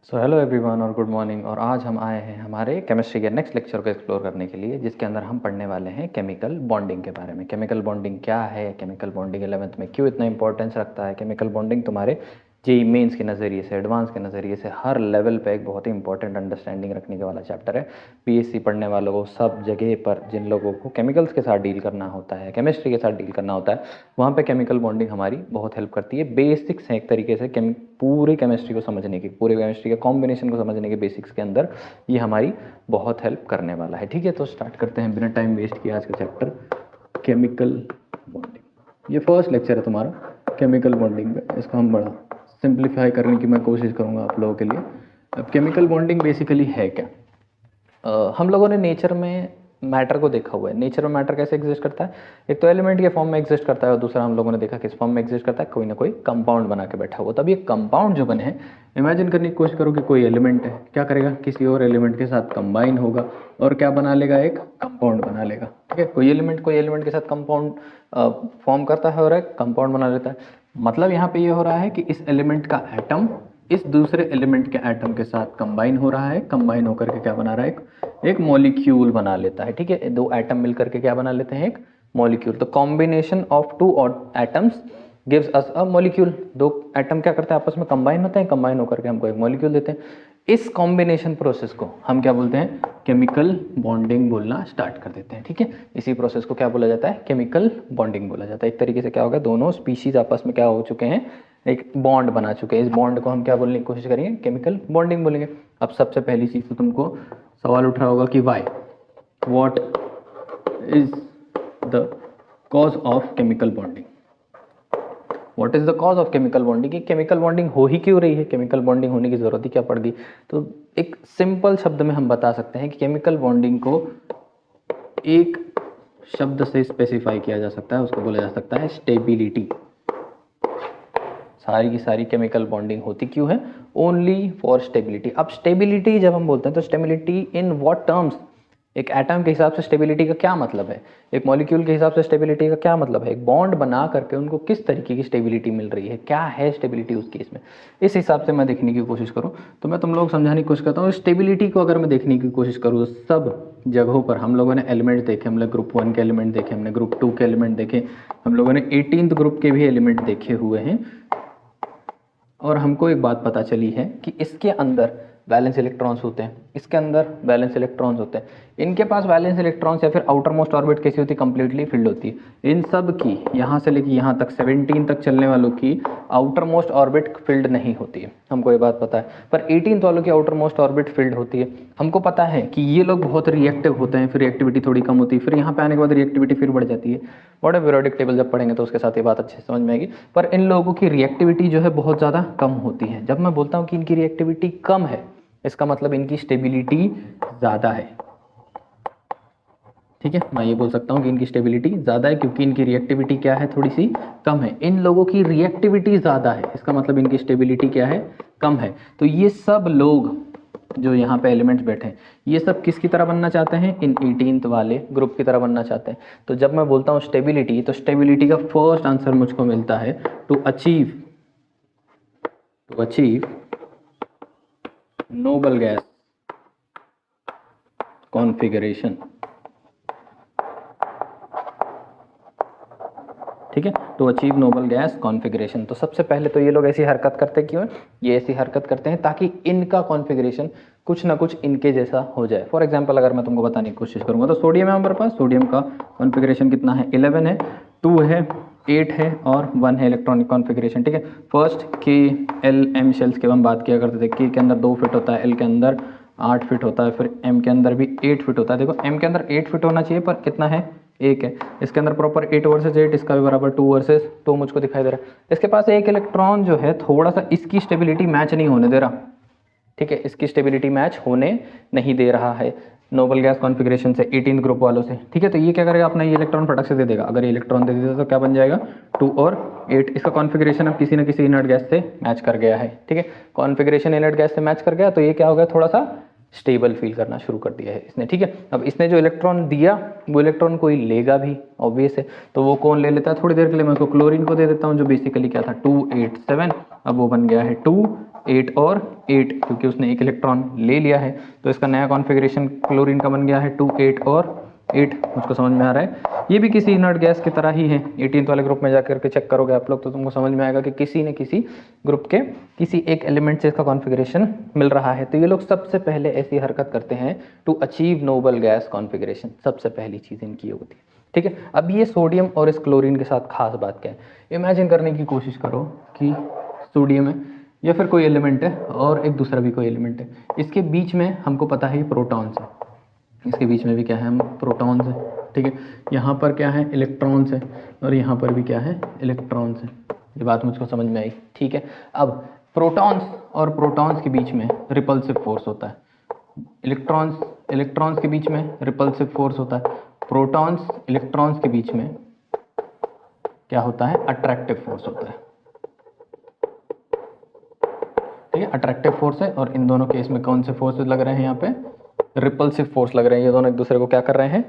So hello everyone और good morning. और आज हम आए हैं हमारे केमिस्ट्री के नेक्स्ट लेक्चर को एक्सप्लोर करने के लिए, जिसके अंदर हम पढ़ने वाले हैं केमिकल बॉन्डिंग के बारे में। केमिकल बॉन्डिंग क्या है, केमिकल बॉन्डिंग 11th में क्यों इतना इंपॉर्टेंस रखता है, केमिकल बॉन्डिंग तुम्हारे जेई मेंस के नज़रिए से, एडवांस के नज़रिए से हर लेवल पे एक बहुत ही इंपॉर्टेंट अंडरस्टैंडिंग रखने के वाला चैप्टर है। पीएससी पढ़ने वालों को सब जगह पर, जिन लोगों को केमिकल्स के साथ डील करना होता है, केमिस्ट्री के साथ डील करना होता है, वहाँ पे केमिकल बॉन्डिंग हमारी बहुत हेल्प करती है। बेसिक्स हैं एक तरीके से पूरी केमिस्ट्री को समझने की, पूरे केमिस्ट्री के कॉम्बिनेशन को समझने के बेसिक्स के अंदर ये हमारी बहुत हेल्प करने वाला है। ठीक है, तो स्टार्ट करते हैं बिना टाइम वेस्ट किए आज का चैप्टर केमिकल बॉन्डिंग। ये फर्स्ट लेक्चर है तुम्हारा केमिकल बॉन्डिंग का। इसको हम बड़ा सिंप्लीफाई करने की मैं कोशिश करूँगा आप लोगों के लिए। अब केमिकल बॉन्डिंग बेसिकली है क्या? हम लोगों ने नेचर में मैटर को देखा हुआ है। नेचर में मैटर कैसे एग्जिस्ट करता है? एक तो एलिमेंट के फॉर्म में एग्जिस्ट करता है, और दूसरा हम लोगों ने देखा किस फॉर्म में एग्जिस्ट करता है, कोई ना कोई कंपाउंड बना के बैठा हुआ। तब ये कंपाउंड जो बने हैं, इमेजिन करने की कोशिश करो कि कोई एलिमेंट है, क्या करेगा, किसी और एलिमेंट के साथ कंबाइन होगा और क्या बना लेगा, एक कंपाउंड बना लेगा। ठीक है, कोई एलिमेंट के साथ कंपाउंड फॉर्म करता है और एक कंपाउंड बना लेता है। मतलब यहाँ पे ये हो रहा है कि इस एलिमेंट का एटम इस दूसरे एलिमेंट के एटम के साथ कंबाइन हो रहा है, कंबाइन होकर के क्या बना रहा है, एक मॉलिक्यूल बना लेता है। ठीक है, दो एटम मिलकर के क्या बना लेते हैं, एक मॉलिक्यूल। तो combination of two atoms gives us a molecule. दो एटम क्या करते हैं, आपस में कंबाइन होते हैं, कंबाइन होकर के हमको एक मॉलिक्यूल देते हैं। इस कॉम्बिनेशन प्रोसेस को हम क्या बोलते हैं, केमिकल बॉन्डिंग बोलना स्टार्ट कर देते हैं। ठीक है, इसी प्रोसेस को क्या बोला जाता है, केमिकल बॉन्डिंग बोला जाता है। एक तरीके से क्या होगा, दोनों स्पीशीज आपस में क्या हो चुके हैं, एक बॉन्ड बना चुके हैं। इस बॉन्ड को हम क्या बोलने की कोशिश करेंगे, केमिकल बॉन्डिंग बोलेंगे। अब सबसे पहली चीज़ तो तुमको सवाल उठ रहा होगा कि why, what is the cause of chemical bonding. What is the cause of chemical bonding, chemical bonding हो ही क्यों रही है, केमिकल बॉन्डिंग होने की जरूरत ही क्या पड़ गई। तो एक सिंपल शब्द में हम बता सकते हैं कि केमिकल बॉन्डिंग को एक शब्द से स्पेसिफाई किया जा सकता है, उसको बोला जा सकता है स्टेबिलिटी। सारी की सारी केमिकल बॉन्डिंग होती क्यों है, ओनली फॉर स्टेबिलिटी। अब स्टेबिलिटी जब हम बोलते हैं तो स्टेबिलिटी इन व्हाट टर्म्स, एक एटम के हिसाब से स्टेबिलिटी का क्या मतलब है, एक मॉलिक्यूल के हिसाब से स्टेबिलिटी का क्या मतलब है, एक बॉन्ड बना करके उनको किस तरीके की स्टेबिलिटी मिल रही है, क्या है स्टेबिलिटी उस केस में। इस हिसाब से मैं देखने की कोशिश करूँ तो मैं तुम लोग समझाने की कोशिश करता हूँ। स्टेबिलिटी को अगर मैं देखने की कोशिश करूँ, सब जगहों पर हम लोगों ने एलिमेंट देखे, हमने ग्रुप 1 के एलिमेंट देखे, हमने ग्रुप 2 के एलिमेंट देखे, हम लोगों ने 18th ग्रुप के भी एलिमेंट देखे हुए हैं। और हमको एक बात पता चली है कि इसके अंदर वैलेंस इलेक्ट्रॉन्स होते हैं, इसके अंदर वैलेंस इलेक्ट्रॉन्स होते हैं। इनके पास वैलेंस इलेक्ट्रॉन्स या फिर आउटर मोस्ट ऑर्बिट कैसी होती है, कंप्लीटली फिल्ड होती है। इन सब की यहाँ से लेके यहाँ तक 17 तक चलने वालों की आउटर मोस्ट ऑर्बिट फिल्ड नहीं होती है, हमको ये बात पता है। पर 18th वालों की आउटर मोस्ट ऑर्बिट फिल्ड होती है। हमको पता है कि ये लोग बहुत रिएक्टिव होते हैं, फिर रिएक्टिविटी थोड़ी कम होती है, फिर यहाँ पे आने के बाद रिएक्टिविटी फिर बढ़ जाती है। बड़े पीरियोडिक टेबल जब पढ़ेंगे तो उसके साथ ये बात अच्छे से समझ में आएगी। पर इन लोगों की रिएक्टिविटी जो है बहुत ज़्यादा कम होती है। जब मैं बोलता हूँ कि इनकी रिएक्टिविटी कम है, इसका मतलब इनकी स्टेबिलिटी ज़्यादा है। ठीक है, मैं ये बोल सकता हूँ कि इनकी स्टेबिलिटी ज़्यादा है क्योंकि इनकी रिएक्टिविटी क्या है, थोड़ी सी कम है। इन लोगों की रिएक्टिविटी ज़्यादा है, इसका मतलब इनकी स्टेबिलिटी क्या है, कम है। तो ये सब लोग जो यहाँ पे एलिमेंट्स बैठे हैं, ये सब किसकी तरह बनना चाहते हैं, इन 18th वाले ग्रुप की तरह बनना चाहते हैं। तो जब मैं बोलता हूँ स्टेबिलिटी, तो स्टेबिलिटी का फर्स्ट आंसर मुझको मिलता है to achieve noble gas configuration. ठीक है, to achieve noble gas configuration. तो सबसे पहले तो ये लोग ऐसी हरकत करते क्यों हैं, ये ऐसी हरकत करते हैं ताकि इनका कॉन्फ़िगरेशन कुछ ना कुछ इनके जैसा हो जाए। फॉर एग्जांपल अगर मैं तुमको बताने की कोशिश करूंगा तो सोडियम है हमारे पास, सोडियम का कॉन्फ़िगरेशन कितना है, 11 है, 2 है, 8 है और 1 है इलेक्ट्रॉनिक कॉन्फ़िगरेशन। ठीक है, फर्स्ट के एल एम शेल्स की हम बात किया करते थे। के के अंदर 2 फिट होता है, एल के अंदर 8 फिट होता है, फिर एम के अंदर भी 8 फिट होता है। देखो एम के अंदर 8 फिट होना चाहिए पर कितना है, 1 है। इसके अंदर प्रॉपर 8 वर्सेस 8, इसका भी बराबर 2 वर्सेस 2 मुझको दिखाई दे रहा है। इसके पास एक इलेक्ट्रॉन जो है थोड़ा सा इसकी स्टेबिलिटी मैच नहीं होने दे रहा। ठीक है, इसकी स्टेबिलिटी मैच होने नहीं दे रहा है नोबल गैस कॉन्फ़िगरेशन से 18th ग्रुप वालों से। ठीक है, तो ये क्या करेगा, अपना ये इलेक्ट्रॉन फटक से दे देगा। अगर ये इलेक्ट्रॉन दे देता तो क्या बन जाएगा, 2 और 8। इसका कॉन्फ़िगरेशन अब किसी न किसी इनर्ट गैस से मैच कर गया है। ठीक है, कॉन्फ़िगरेशन इनर्ट गैस से मैच कर गया तो ये क्या हो गया, थोड़ा सा स्टेबल फील करना शुरू कर दिया है इसने। ठीक है, अब इसने जो इलेक्ट्रॉन दिया वो इलेक्ट्रॉन कोई लेगा भी, ऑब्वियस है। तो वो कौन ले लेता है, थोड़ी देर के लिए मैं उसको क्लोरीन को दे देता हूँ, जो बेसिकली क्या था 287, अब वो बन गया है 2 8 और 8, क्योंकि उसने एक इलेक्ट्रॉन ले लिया है तो इसका नया कॉन्फ़िगरेशन क्लोरीन का बन गया है 2 8 और 8। मुझको समझ में आ रहा है। ये भी किसी इनर्ट गैस की तरह ही है। 18th वाले ग्रुप में जाकर के चेक करोगे आप लोग तो तुमको समझ में आएगा कि किसी न किसी ग्रुप के किसी एक एलिमेंट से इसका कॉन्फ़िगरेशन मिल रहा है। तो ये लोग सबसे पहले ऐसी हरकत करते हैं to achieve noble gas configuration. सबसे पहली चीज़ इनकी होती है, ठीक है। अब ये सोडियम और इस क्लोरीन के साथ खास बात क्या है, इमेजिन करने की कोशिश करो कि सोडियम है या फिर कोई एलिमेंट है और एक दूसरा भी कोई एलिमेंट है, इसके बीच में हमको पता है ये प्रोटॉन्स है, इसके बीच में भी क्या है, हम प्रोटॉन्स है, ठीक है। यहाँ पर क्या है, इलेक्ट्रॉन्स है और यहाँ पर भी क्या है, इलेक्ट्रॉन्स है। ये बात मुझको समझ में आई, ठीक है। अब प्रोटॉन्स और प्रोटॉन्स के बीच में रिपल्सिव फोर्स होता है, इलेक्ट्रॉन्स के बीच में रिपल्सिव फोर्स होता है, प्रोटॉन्स इलेक्ट्रॉन्स के बीच में क्या होता है, अट्रैक्टिव फोर्स होता है, ठीक है। अट्रैक्टिव फोर्स है और इन दोनों केस में कौन से फोर्सेस लग रहे हैं, यहाँ पे रिपल्सिव फोर्स लग रहे हैं। ये दोनों एक दूसरे को क्या कर रहे हैं,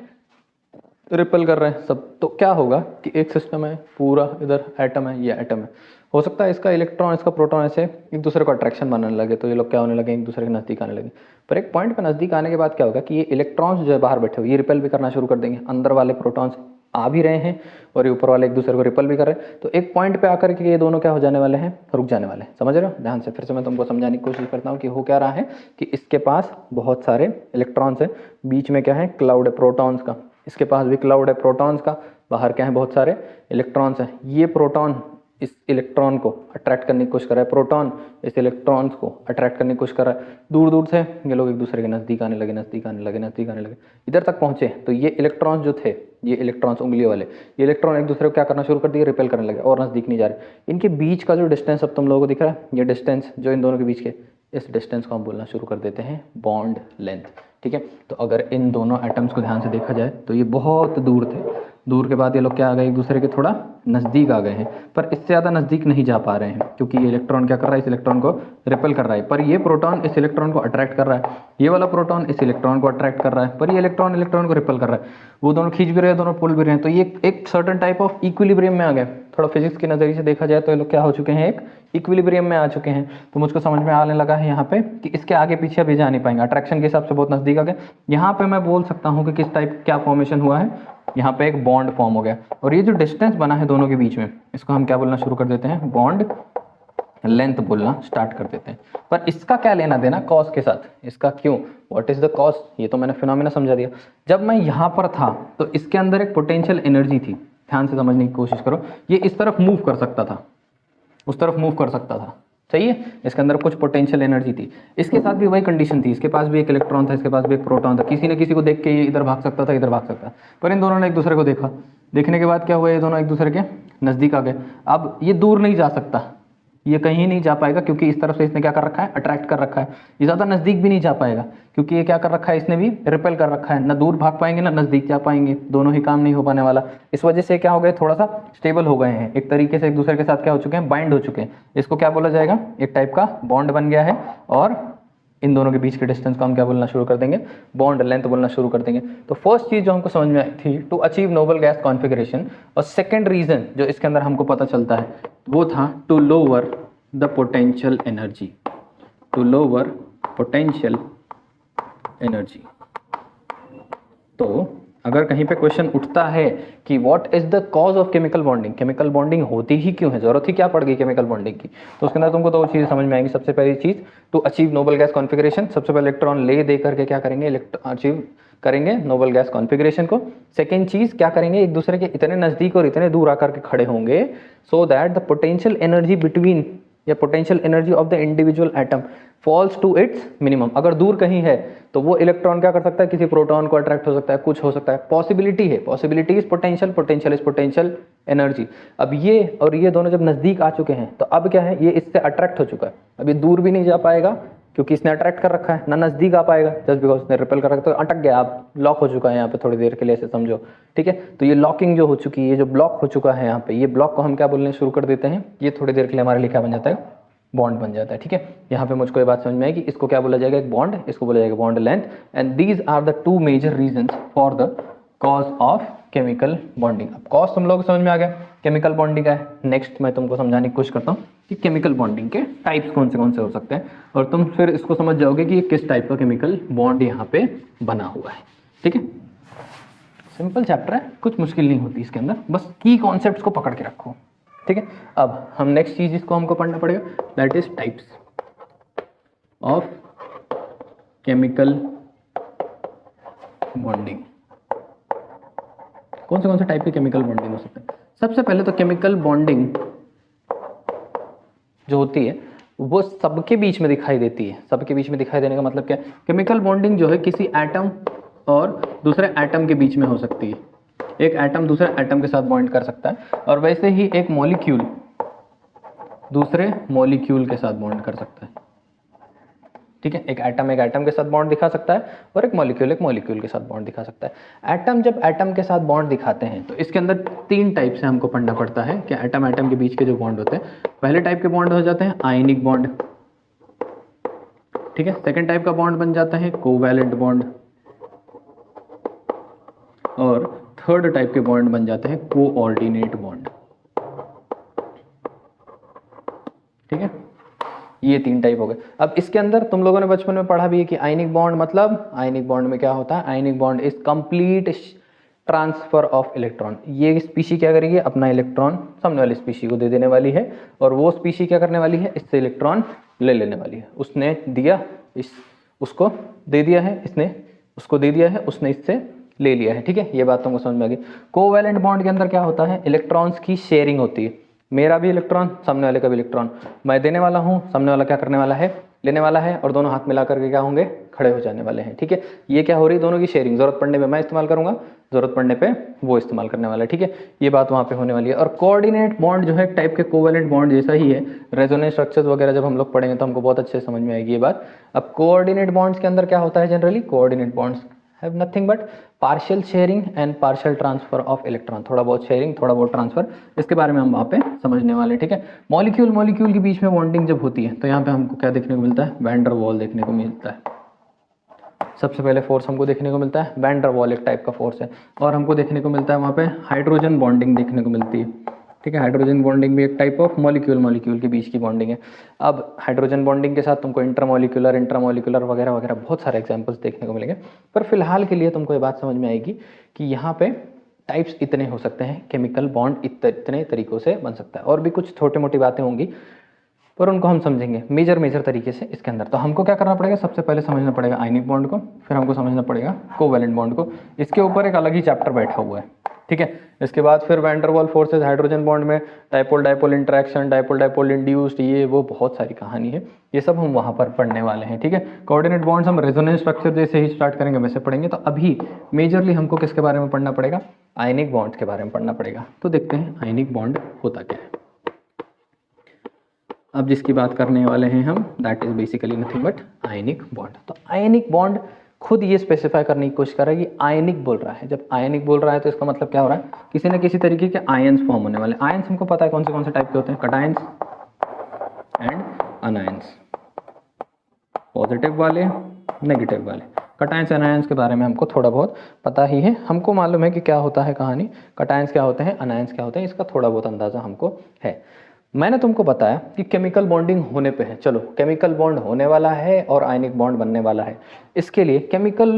रिपल कर रहे हैं सब। तो क्या होगा कि एक सिस्टम है पूरा, इधर एटम है, ये एटम है, हो सकता है इसका इलेक्ट्रॉन इसका प्रोटॉन ऐसे एक दूसरे को अट्रैक्शन बनाने लगे तो ये लोग क्या होने लगे, एक दूसरे के नज़दीक आने लगे। पर एक पॉइंट पर नज़दीक आने के बाद क्या होगा कि ये इलेक्ट्रॉन्स जो है बाहर बैठे हुए ये रिपेल भी करना शुरू कर देंगे, अंदर वाले प्रोटॉन्स आ भी रहे हैं और ये ऊपर वाले एक दूसरे को रिपल भी कर रहे हैं। तो एक पॉइंट पे आकर के ये दोनों क्या हो जाने वाले हैं, रुक जाने वाले हैं। समझ रहे हो, ध्यान से फिर से मैं तुमको समझाने की कोशिश करता हूँ कि हो क्या रहा है कि इसके पास बहुत सारे इलेक्ट्रॉन्स हैं, बीच में क्या है, क्लाउड है प्रोटॉन्स का, इसके पास भी क्लाउड है प्रोटॉन्स का, बाहर क्या है, बहुत सारे इलेक्ट्रॉन्स हैं। ये प्रोटॉन इस इलेक्ट्रॉन को अट्रैक्ट करने की कोशिश कर रहा है, प्रोटॉन इस इलेक्ट्रॉन्स को अट्रैक्ट करने की कोशिश कर रहा है। दूर दूर से ये लोग एक दूसरे के नज़दीक आने लगे, नज़दीक आने लगे, नज़दीक आने लगे, इधर तक पहुंचे। तो ये इलेक्ट्रॉन्स जो थे, ये इलेक्ट्रॉन्स उंगली वाले, ये इलेक्ट्रॉन एक दूसरे को क्या करना शुरू कर दिए, रिपेल करने लगे और नज़दीक नहीं जा रहे। इनके बीच का जो डिस्टेंस अब तुम लोगों को दिख रहा है, ये डिस्टेंस जो इन दोनों के बीच के, इस डिस्टेंस को हम बोलना शुरू कर देते हैं बॉन्ड लेंथ, ठीक है। तो अगर इन दोनों एटम्स को ध्यान से देखा जाए तो ये बहुत दूर थे, दूर के बाद ये लोग क्या आ गए, एक दूसरे के थोड़ा नज़दीक आ गए हैं, पर इससे ज़्यादा नज़दीक नहीं जा पा रहे हैं क्योंकि ये इलेक्ट्रॉन क्या कर रहा है, इस इलेक्ट्रॉन को रिपेल कर रहा है, पर ये प्रोटॉन इस इलेक्ट्रॉन को अट्रैक्ट कर रहा है, ये वाला प्रोटॉन इस इलेक्ट्रॉन को अट्रैक्ट कर रहा है, पर ये इलेक्ट्रॉन को रिपेल कर रहा है। वो दोनों खींच भी रहे हैं, दोनों पुल भी रहे हैं, तो ये एक सर्टन टाइप ऑफ इक्विलिब्रियम में आ गए। थोड़ा फिजिक्स के नज़रिए से देखा जाए तो ये लोग क्या हो चुके हैं, एक इक्विलिब्रियम में आ चुके हैं। तो मुझको समझ में आने लगा है यहाँ पे कि इसके आगे पीछे अभी जा नहीं पाएंगे, अट्रैक्शन के हिसाब से बहुत नज़दीक आ गए। यहाँ पे मैं बोल सकता हूँ कि किस टाइप क्या फॉर्मेशन हुआ है, यहाँ पे एक बॉन्ड फॉर्म हो गया और ये जो डिस्टेंस बना है दोनों के बीच में, इसको हम क्या बोलना शुरू कर देते हैं, बॉन्ड लेंथ बोलना स्टार्ट कर देते हैं। पर इसका क्या लेना देना कॉज के साथ, इसका क्यों, व्हाट इज द कॉज, ये तो मैंने फिनोमेना समझा दिया। जब मैं यहाँ पर था तो इसके अंदर एक पोटेंशियल एनर्जी थी, ध्यान से समझने की कोशिश करो। ये इस तरफ मूव कर सकता था, उस तरफ मूव कर सकता था, सही है, इसके अंदर कुछ पोटेंशियल एनर्जी थी। इसके साथ भी वही कंडीशन थी, इसके पास भी एक इलेक्ट्रॉन था, इसके पास भी एक प्रोटॉन था, किसी न किसी को देख के ये इधर भाग सकता था, इधर भाग सकता था। पर इन दोनों ने एक दूसरे को देखा, देखने के बाद क्या हुआ, ये दोनों एक दूसरे के नज़दीक आ गए। अब ये दूर नहीं जा सकता, ये कहीं नहीं जा पाएगा क्योंकि इस तरफ से इसने क्या कर रखा है, अट्रैक्ट कर रखा है। ये ज़्यादा नज़दीक भी नहीं जा पाएगा क्योंकि ये क्या कर रखा है, इसने भी रिपेल कर रखा है। ना दूर भाग पाएंगे ना नज़दीक जा पाएंगे, दोनों ही काम नहीं हो पाने वाला। इस वजह से क्या हो गए, थोड़ा सा स्टेबल हो गए हैं, एक तरीके से एक दूसरे के साथ क्या हो चुके हैं, बाइंड हो चुके हैं। इसको क्या बोला जाएगा, एक टाइप का बॉन्ड बन गया है और इन दोनों के बीच के डिस्टेंस को हम क्या बोलना शुरू कर देंगे, बॉन्ड लेंथ बोलना शुरू कर देंगे। तो फर्स्ट चीज़ जो हमको समझ में आई थी, to achieve noble gas configuration, और सेकेंड रीज़न जो इसके अंदर हमको पता चलता है वो था to lower the potential energy, to lower potential energy। तो अगर कहीं पे क्वेश्चन उठता है कि what is the cause of chemical bonding, chemical bonding होती ही क्यों है, जरूरत ही क्या पड़ गई केमिकल बॉन्डिंग की, तो उसके अंदर तुमको दो चीज़ें समझ में आएंगी। सबसे पहली चीज़, to achieve noble gas configuration, सबसे पहले इलेक्ट्रॉन ले दे करके क्या करेंगे, अचीव करेंगे नोबल गैस कॉन्फिगरेशन को। सेकेंड चीज़ क्या करेंगे, एक दूसरे के इतने नज़दीक और इतने दूर आकर के खड़े होंगे so that the potential energy between या potential energy of the individual atom falls to its minimum. अगर दूर कहीं है तो वो इलेक्ट्रॉन क्या कर सकता है, किसी प्रोटॉन को अट्रैक्ट हो सकता है, कुछ हो सकता है, पॉसिबिलिटी है, possibility is potential, potential is potential energy. अब ये और ये दोनों जब नज़दीक आ चुके हैं तो अब क्या है, ये इससे अट्रैक्ट हो चुका है, अब ये दूर भी नहीं जा पाएगा क्योंकि इसने अट्रैक्ट कर रखा है, ना नज़दीक आ पाएगा जस्ट बिकॉज इसने रिपेल कर रखा है, तो अटक गया, आप लॉक हो चुका है यहाँ पे थोड़ी देर के लिए, ऐसे समझो, ठीक है। तो ये लॉकिंग जो हो चुकी है, ये जो ब्लॉक हो चुका है यहाँ पे, ये ब्लॉक को हम क्या बोलने शुरू कर देते हैं, ये थोड़ी देर के लिए हमारे लिए क्या बन जाता है, बॉन्ड बन जाता है, ठीक है। यहाँ पे मुझको ये बात समझ में आई कि इसको क्या बोला जाएगा, एक बॉन्ड, इसको बोला जाएगा bond length. And these are the two major reasons for the cause of chemical bonding. अब कॉज तुम लोग समझ में आ गया, केमिकल बॉन्डिंग का है। नेक्स्ट मैं तुमको समझाने की कोशिश करता हूँ कि केमिकल बॉन्डिंग के टाइप्स कौन से हो सकते हैं, और तुम फिर इसको समझ जाओगे कि ये किस टाइप का केमिकल बॉन्ड यहाँ पे बना हुआ है। ठीक है, सिंपल चैप्टर है, कुछ मुश्किल नहीं होती इसके अंदर, बस की कॉन्सेप्ट्स को पकड़ के रखो। ठीक है, अब हम नेक्स्ट चीज इसको हमको पढ़ना पड़ेगा, that is types of chemical bonding. कौन से टाइप के केमिकल बॉन्डिंग हो सकते हैं? सबसे पहले तो केमिकल बॉन्डिंग जो होती है वो सबके बीच में दिखाई देती है। सबके बीच में दिखाई देने का मतलब क्या है? केमिकल बॉन्डिंग जो है किसी एटम और दूसरे एटम के बीच में हो सकती है। एक एटम दूसरे एटम के साथ बॉन्ड कर सकता है, और वैसे ही एक मॉलिक्यूल दूसरे मॉलिक्यूल के साथ बॉन्ड कर सकता है। ठीक है, एक एटम के साथ बॉन्ड दिखा सकता है, और एक मॉलिक्यूल के साथ बॉन्ड दिखा सकता है। एटम जब एटम के साथ बॉन्ड दिखाते हैं तो इसके अंदर 3 टाइप से हमको पढ़ना पड़ता है कि एटम के बीच के जो बॉन्ड होते हैं, पहले टाइप के बॉन्ड हो जाते हैं आयनिक बॉन्ड। ठीक है, सेकेंड टाइप का बॉन्ड बन जाता है कोवैलेंट बॉन्ड, और थर्ड टाइप के बॉन्ड बन जाते हैं कोऑर्डिनेट बॉन्ड। ठीक है, ये 3 टाइप हो गए। अब इसके अंदर तुम लोगों ने बचपन में पढ़ा भी है कि आयनिक बॉन्ड मतलब, आयनिक बॉन्ड में क्या होता है? Ionic bond is complete transfer of electron. ये स्पीशी क्या करेगी? अपना इलेक्ट्रॉन सामने वाली स्पीशी को दे देने वाली है, और वो स्पीशी क्या करने वाली है? इससे इलेक्ट्रॉन ले लेने वाली है। उसने दिया, उसको दे दिया है, इसने उसको दे दिया है, उसने इससे ले लिया है। ठीक है, ये बात तुमको समझ में आ गई। कोवैलेंट बॉन्ड के अंदर क्या होता है? इलेक्ट्रॉन्स की शेयरिंग होती है। मेरा भी इलेक्ट्रॉन, सामने वाले का भी इलेक्ट्रॉन, मैं देने वाला हूँ, सामने वाला क्या करने वाला है? लेने वाला है, और दोनों हाथ मिला करके क्या होंगे? खड़े हो जाने वाले हैं। ठीक है, ये क्या हो रही है? दोनों की शेयरिंग। जरूरत पड़ने पे मैं इस्तेमाल करूंगा, जरूरत पड़ने पे वो इस्तेमाल करने वाला है। ठीक है, ये बात वहाँ पे होने वाली है। और कोऑर्डिनेट बॉन्ड जो है एक टाइप के कोवैलेंट बॉन्ड जैसा ही है। रेजोनेंस स्ट्रक्चर्स वगैरह जब हम लोग पढ़ेंगे तो हमको बहुत अच्छे से समझ में आएगी ये बात। अब कोऑर्डिनेट बॉन्ड्स के अंदर क्या होता है? Generally coordinate bonds have nothing but partial sharing and partial transfer of electron. थोड़ा बहुत शेयरिंग, थोड़ा बहुत ट्रांसफर, इसके बारे में हम वहाँ पे समझने वाले। ठीक है, मॉलिक्यूल के बीच में बॉन्डिंग जब होती है तो यहाँ पे हमको क्या देखने को मिलता है? वैन डर वाल देखने को मिलता है। सबसे पहले फोर्स हमको देखने को मिलता है वैन डर वाल, एक टाइप का फोर्स है। और हमको देखने को मिलता है वहाँ पे हाइड्रोजन बॉन्डिंग देखने को मिलती है। ठीक है, हाइड्रोजन बॉन्डिंग भी एक टाइप ऑफ मॉलिक्यूल के बीच की बॉन्डिंग है। अब हाइड्रोजन बॉन्डिंग के साथ तुमको इंट्रामॉलिक्यूलर वगैरह वगैरह बहुत सारे एग्जांपल्स देखने को मिलेंगे, पर फिलहाल के लिए तुमको ये बात समझ में आएगी कि यहाँ पे टाइप्स इतने हो सकते हैं, केमिकल बॉन्ड इतने तरीकों से बन सकता है। और भी कुछ छोटी मोटी बातें होंगी, पर उनको हम समझेंगे मेजर तरीके से इसके अंदर। तो हमको क्या करना पड़ेगा? सबसे पहले समझना पड़ेगा आयनिक बॉन्ड को, फिर हमको समझना पड़ेगा कोवैलेंट बॉन्ड को। इसके ऊपर एक अलग ही चैप्टर बैठा हुआ है। ठीक है, इसके बाद फिर वैन डर वाल फोर्सेस, हाइड्रोजन बॉन्ड में dipole dipole interaction, dipole dipole induced, ये वो बहुत सारी कहानी है, ये सब हम वहाँ पर पढ़ने वाले हैं। ठीक है, कोऑर्डिनेट बॉन्ड्स हम रेजोनेंस स्ट्रक्चर जैसे ही स्टार्ट करेंगे वैसे पढ़ेंगे। तो अभी मेजरली हमको किसके बारे में पढ़ना पड़ेगा? आयनिक बॉन्ड्स के बारे में पढ़ना पड़ेगा। तो देखते हैं आयनिक बॉन्ड होता क्या है। अब जिसकी बात करने वाले हैं हम, that is basically nothing but ionic bond. तो आयनिक बॉन्ड खुद ये स्पेसिफाई करने की कोशिश कर रहा है कि आयनिक बोल रहा है। जब आयनिक बोल रहा है तो इसका मतलब क्या हो रहा है? किसी न किसी तरीके के आयंस फॉर्म होने वाले। आयंस हमको पता है कौन से टाइप के होते हैं? कटायंस एंड अनायंस, पॉजिटिव वाले, नेगेटिव वाले। कटायंस अनायंस के बारे में हमको थोड़ा बहुत पता ही है। हमको मालूम है कि क्या होता है कहानी, कटायंस क्या होते हैं, अनायंस क्या होते हैं, इसका थोड़ा बहुत अंदाजा हमको है। मैंने तुमको बताया कि केमिकल बॉन्डिंग होने पे है। चलो, केमिकल बॉन्ड होने वाला है और आयनिक बॉन्ड बनने वाला है। इसके लिए केमिकल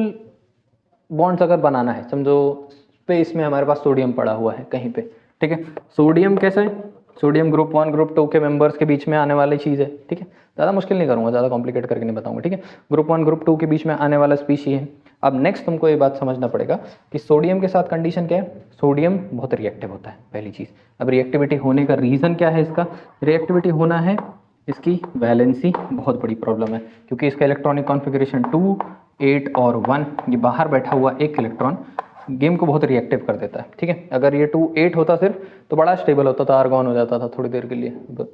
बॉन्ड्स अगर बनाना है, समझो स्पेस में हमारे पास सोडियम पड़ा हुआ है कहीं पे। ठीक है, सोडियम कैसे है? सोडियम ग्रुप 1 ग्रुप 2 के मेंबर्स के बीच में आने वाली चीज़ है। ठीक है, ज़्यादा मुश्किल नहीं करूँगा, ज़्यादा कॉम्प्लिकेट करके नहीं बताऊँगा। ठीक है, ग्रुप 1 ग्रुप 2 के बीच में आने वाला स्पीशी है। अब नेक्स्ट तुमको ये बात समझना पड़ेगा कि सोडियम के साथ कंडीशन क्या है? सोडियम बहुत रिएक्टिव होता है, पहली चीज़। अब रिएक्टिविटी होने का रीज़न क्या है? इसका रिएक्टिविटी होना है, इसकी वैलेंसी बहुत बड़ी प्रॉब्लम है, क्योंकि इसका इलेक्ट्रॉनिक कॉन्फ़िगरेशन 2, 8 और 1, ये बाहर बैठा हुआ एक इलेक्ट्रॉन गेम को बहुत रिएक्टिव कर देता है। ठीक है, अगर ये 2, 8 होता सिर्फ तो बड़ा स्टेबल होता था, आर्गॉन हो जाता था थोड़ी देर के लिए,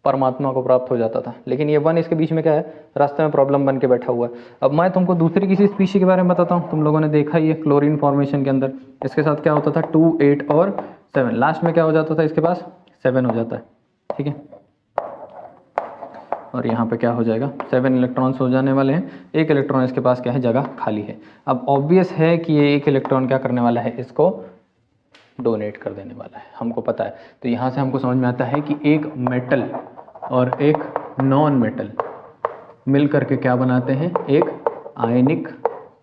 परमात्मा को प्राप्त हो जाता था। लेकिन ये 1 इसके बीच में क्या है? रास्ते में प्रॉब्लम बन के बैठा हुआ है। अब मैं तुमको दूसरी किसी स्पीशी के बारे में बताता हूँ। तुम लोगों ने देखा ही है क्लोरीन फॉर्मेशन के अंदर इसके साथ क्या होता था? 2, 8 और 7, लास्ट में क्या हो जाता था? इसके पास 7 हो जाता है। ठीक है, और यहाँ पे क्या हो जाएगा? 7 इलेक्ट्रॉन्स हो जाने वाले हैं। एक इलेक्ट्रॉन इसके पास क्या है? जगह खाली है। अब ऑब्वियस है कि ये एक इलेक्ट्रॉन क्या करने वाला है? इसको डोनेट कर देने वाला है, हमको पता है। तो यहाँ से हमको समझ में आता है कि एक मेटल और एक नॉन मेटल मिल करके क्या बनाते हैं, एक आयनिक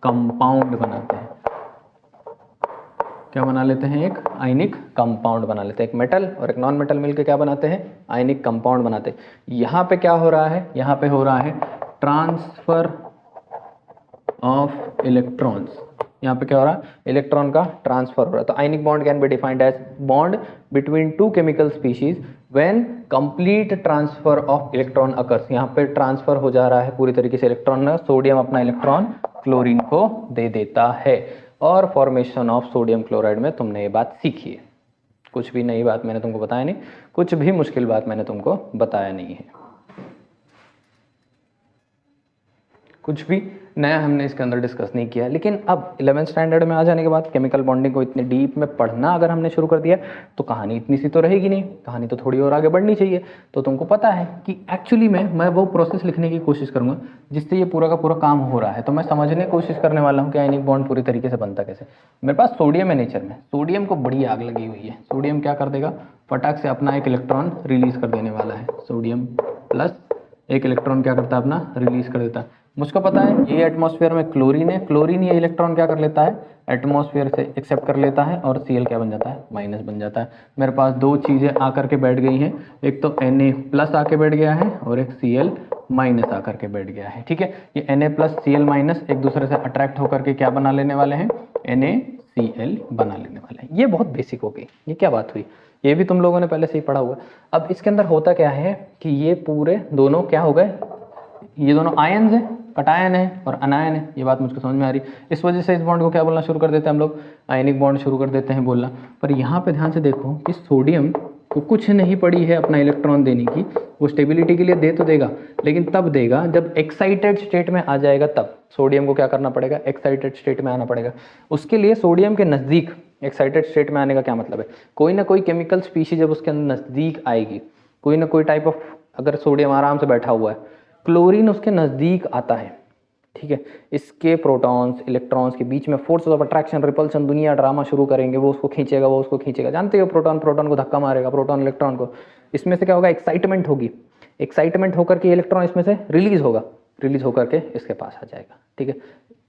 कंपाउंड बनाते हैं। क्या बना लेते हैं, एक आयनिक कंपाउंड बना लेते हैं। एक मेटल और एक नॉन मेटल मिलकर क्या बनाते हैं, आयनिक कंपाउंड बनाते हैं। यहाँ पे क्या हो रहा है, यहाँ पे हो रहा है ट्रांसफर ऑफ इलेक्ट्रॉन्स। यहाँ पे क्या हो रहा है, इलेक्ट्रॉन का ट्रांसफर हो रहा है। तो ionic bond can be defined as bond between two chemical species when complete transfer of electron occurs. यहाँ पे ट्रांसफर हो जा रहा है पूरी तरीके से इलेक्ट्रॉन, सोडियम अपना इलेक्ट्रॉन क्लोरीन को दे देता है, और फॉर्मेशन ऑफ सोडियम क्लोराइड में तुमने ये बात सीखी है। कुछ भी नई बात मैंने तुमको बताया नहीं, कुछ भी मुश्किल बात मैंने तुमको बताया नहीं है, कुछ भी नया हमने इसके अंदर डिस्कस नहीं किया। लेकिन अब 11th स्टैंडर्ड में आ जाने के बाद केमिकल बॉन्डिंग को इतने डीप में पढ़ना अगर हमने शुरू कर दिया तो कहानी इतनी सी तो रहेगी नहीं, कहानी तो थोड़ी और आगे बढ़नी चाहिए। तो तुमको पता है कि एक्चुअली में मैं वो प्रोसेस लिखने की कोशिश करूँगा जिससे ये पूरा का पूरा काम हो रहा है। तो मैं समझने की कोशिश करने वाला हूँ कि आयनिक बॉन्ड पूरी तरीके से बनता कैसे। मेरे पास सोडियम है नेचर में, सोडियम को बड़ी आग लगी हुई है। सोडियम क्या कर देगा, फटाक से अपना एक इलेक्ट्रॉन रिलीज कर देने वाला है। सोडियम प्लस एक इलेक्ट्रॉन क्या करता है, अपना रिलीज कर देता है। मुझको पता है ये एटमॉस्फेयर में क्लोरीन है, क्लोरीन ये इलेक्ट्रॉन क्या कर लेता है, एटमॉस्फेयर से एक्सेप्ट कर लेता है और Cl क्या बन जाता है, माइनस बन जाता है। मेरे पास दो चीज़ें आकर के बैठ गई हैं, एक तो Na प्लस आके बैठ गया है और एक Cl माइनस आकर के बैठ गया है। ठीक है, ये Na प्लस Cl माइनस एक दूसरे से अट्रैक्ट होकर के क्या बना लेने वाले हैं, NaCl बना लेने वाले हैं। ये बहुत बेसिक हो गई, ये क्या बात हुई, ये भी तुम लोगों ने पहले से ही पढ़ा हुआ। अब इसके अंदर होता क्या है कि ये पूरे दोनों क्या हो गए, ये दोनों आयन्स हैं, कटायन है और अनायन है। ये बात मुझको समझ में आ रही। इस वजह से इस बॉन्ड को क्या बोलना शुरू कर देते हैं हम लोग, आयनिक बॉन्ड शुरू कर देते हैं बोलना। पर यहाँ पे ध्यान से देखो कि सोडियम को कुछ नहीं पड़ी है अपना इलेक्ट्रॉन देने की, वो स्टेबिलिटी के लिए दे तो देगा, लेकिन तब देगा जब एक्साइटेड स्टेट में आ जाएगा, तब सोडियम को क्या करना पड़ेगा, एक्साइटेड स्टेट में आना पड़ेगा। उसके लिए सोडियम के नज़दीक एक्साइटेड स्टेट में आने का क्या मतलब है, कोई ना कोई केमिकल स्पीशीज जब उसके अंदर नज़दीक आएगी, कोई ना कोई टाइप ऑफ, अगर सोडियम आराम से बैठा हुआ है, क्लोरीन उसके नज़दीक आता है। ठीक है, इसके प्रोटॉन्स इलेक्ट्रॉन्स के बीच में फोर्सेस ऑफ अट्रैक्शन रिपल्शन दुनिया ड्रामा शुरू करेंगे, वो उसको खींचेगा, वो उसको खींचेगा। जानते हो प्रोटॉन प्रोटॉन को धक्का मारेगा, प्रोटॉन इलेक्ट्रॉन को। इसमें से क्या होगा, एक्साइटमेंट होगी, एक्साइटमेंट होकर के इलेक्ट्रॉन इसमें से रिलीज होगा, रिलीज होकर के इसके पास आ जाएगा। ठीक है,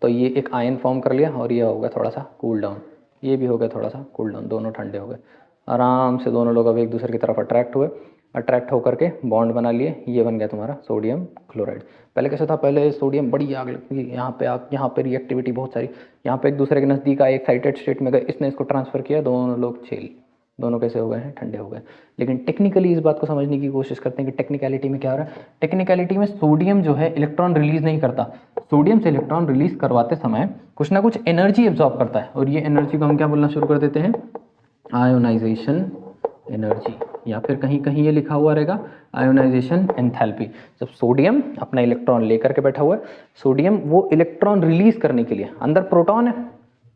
तो ये एक आयन फॉर्म कर लिया और ये हो गया थोड़ा सा कूल डाउन, ये भी हो गया थोड़ा सा कूल डाउन, दोनों ठंडे हो गए आराम से। दोनों लोग अब एक दूसरे की तरफ अट्रैक्ट हुए, अट्रैक्ट होकर के बॉन्ड बना लिए, ये बन गया तुम्हारा सोडियम क्लोराइड। पहले कैसे था, पहले सोडियम बड़ी आग लगती है, यहाँ पे रिएक्टिविटी बहुत सारी, यहाँ पे एक दूसरे के नज़दीक आए, एक्साइटेड स्टेट में गए, इसने इसको ट्रांसफर किया, दोनों लोग छेल, दोनों कैसे हो गए हैं, ठंडे हो गए। लेकिन टेक्निकली इस बात को समझने की कोशिश करते हैं कि टेक्निकलिटी में क्या हो रहा है। टेक्निकलिटी में सोडियम जो है इलेक्ट्रॉन रिलीज नहीं करता, सोडियम से इलेक्ट्रॉन रिलीज करवाते समय कुछ ना कुछ एनर्जी एब्जॉर्ब करता है, और ये एनर्जी को हम क्या बोलना शुरू कर देते हैं, आयोनाइजेशन एनर्जी, या फिर कहीं कहीं ये लिखा हुआ रहेगा आयोनाइजेशन एंथैल्पी। जब सोडियम अपना इलेक्ट्रॉन लेकर के बैठा हुआ है, सोडियम वो इलेक्ट्रॉन रिलीज करने के लिए, अंदर प्रोटॉन है,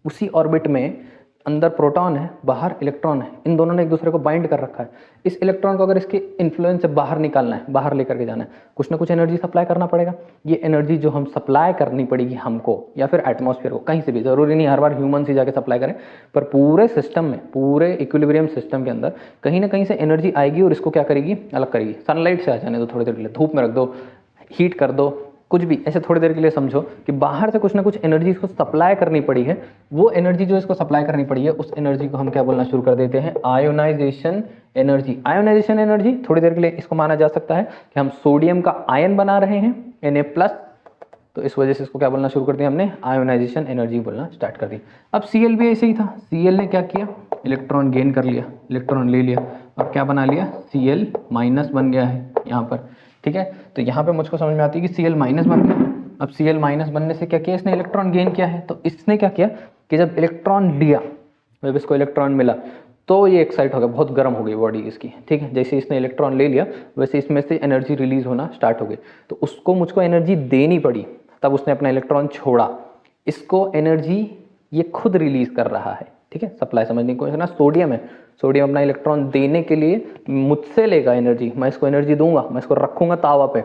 उसी ऑर्बिट में अंदर प्रोटॉन है, बाहर इलेक्ट्रॉन है, इन दोनों ने एक दूसरे को बाइंड कर रखा है। इस इलेक्ट्रॉन को अगर इसके इन्फ्लुएंस से बाहर निकालना है, बाहर लेकर के जाना है, कुछ ना कुछ एनर्जी सप्लाई करना पड़ेगा। ये एनर्जी जो हम सप्लाई करनी पड़ेगी हमको, या फिर एटमॉस्फेयर को, कहीं से भी, जरूरी नहीं हर बार ह्यूमन से जाके सप्लाई करें, पर पूरे सिस्टम में, पूरे इक्विलिब्रियम सिस्टम के अंदर कहीं ना कहीं से एनर्जी आएगी और इसको क्या करेगी, अलग करेगी। सनलाइट से आ जाने दो थोड़ी देर के लिए, धूप में रख दो, हीट कर दो, कुछ भी ऐसे थोड़ी देर के लिए समझो कि बाहर से कुछ ना कुछ एनर्जी इसको सप्लाई करनी पड़ी है। वो एनर्जी जो इसको सप्लाई करनी पड़ी है, उस एनर्जी को हम क्या बोलना शुरू कर देते हैं, आयोनाइजेशन एनर्जी। आयोनाइजेशन एनर्जी थोड़ी देर के लिए इसको माना जा सकता है कि हम सोडियम का आयन बना रहे हैं Na+, तो इस वजह से इसको क्या बोलना शुरू कर दिया हमने, आयोनाइजेशन एनर्जी बोलना स्टार्ट कर दी। अब Cl भी ऐसे ही था, Cl ने क्या किया, इलेक्ट्रॉन गेन कर लिया, इलेक्ट्रॉन ले लिया और क्या बना लिया, Cl माइनस बन गया है यहाँ पर। ठीक है, तो यहाँ पे मुझको समझ में आती है कि Cl माइनस बन गया। अब Cl माइनस बनने से क्या किया, इसने इलेक्ट्रॉन गेन किया है, तो इसने क्या किया कि जब इलेक्ट्रॉन लिया, जब इसको इलेक्ट्रॉन मिला तो ये एक्साइट हो गया, बहुत गर्म हो गई बॉडी इसकी। ठीक है, जैसे इसने इलेक्ट्रॉन ले लिया वैसे इसमें से एनर्जी रिलीज होना स्टार्ट हो गई, तो उसको मुझको एनर्जी देनी पड़ी, तब उसने अपना इलेक्ट्रॉन छोड़ा। इसको एनर्जी ये खुद रिलीज कर रहा है। ठीक है, सप्लाई समझने की कोशिश करना। सोडियम है, सोडियम अपना इलेक्ट्रॉन देने के लिए मुझसे लेगा एनर्जी, मैं इसको एनर्जी दूंगा, मैं इसको रखूंगा तावा पे,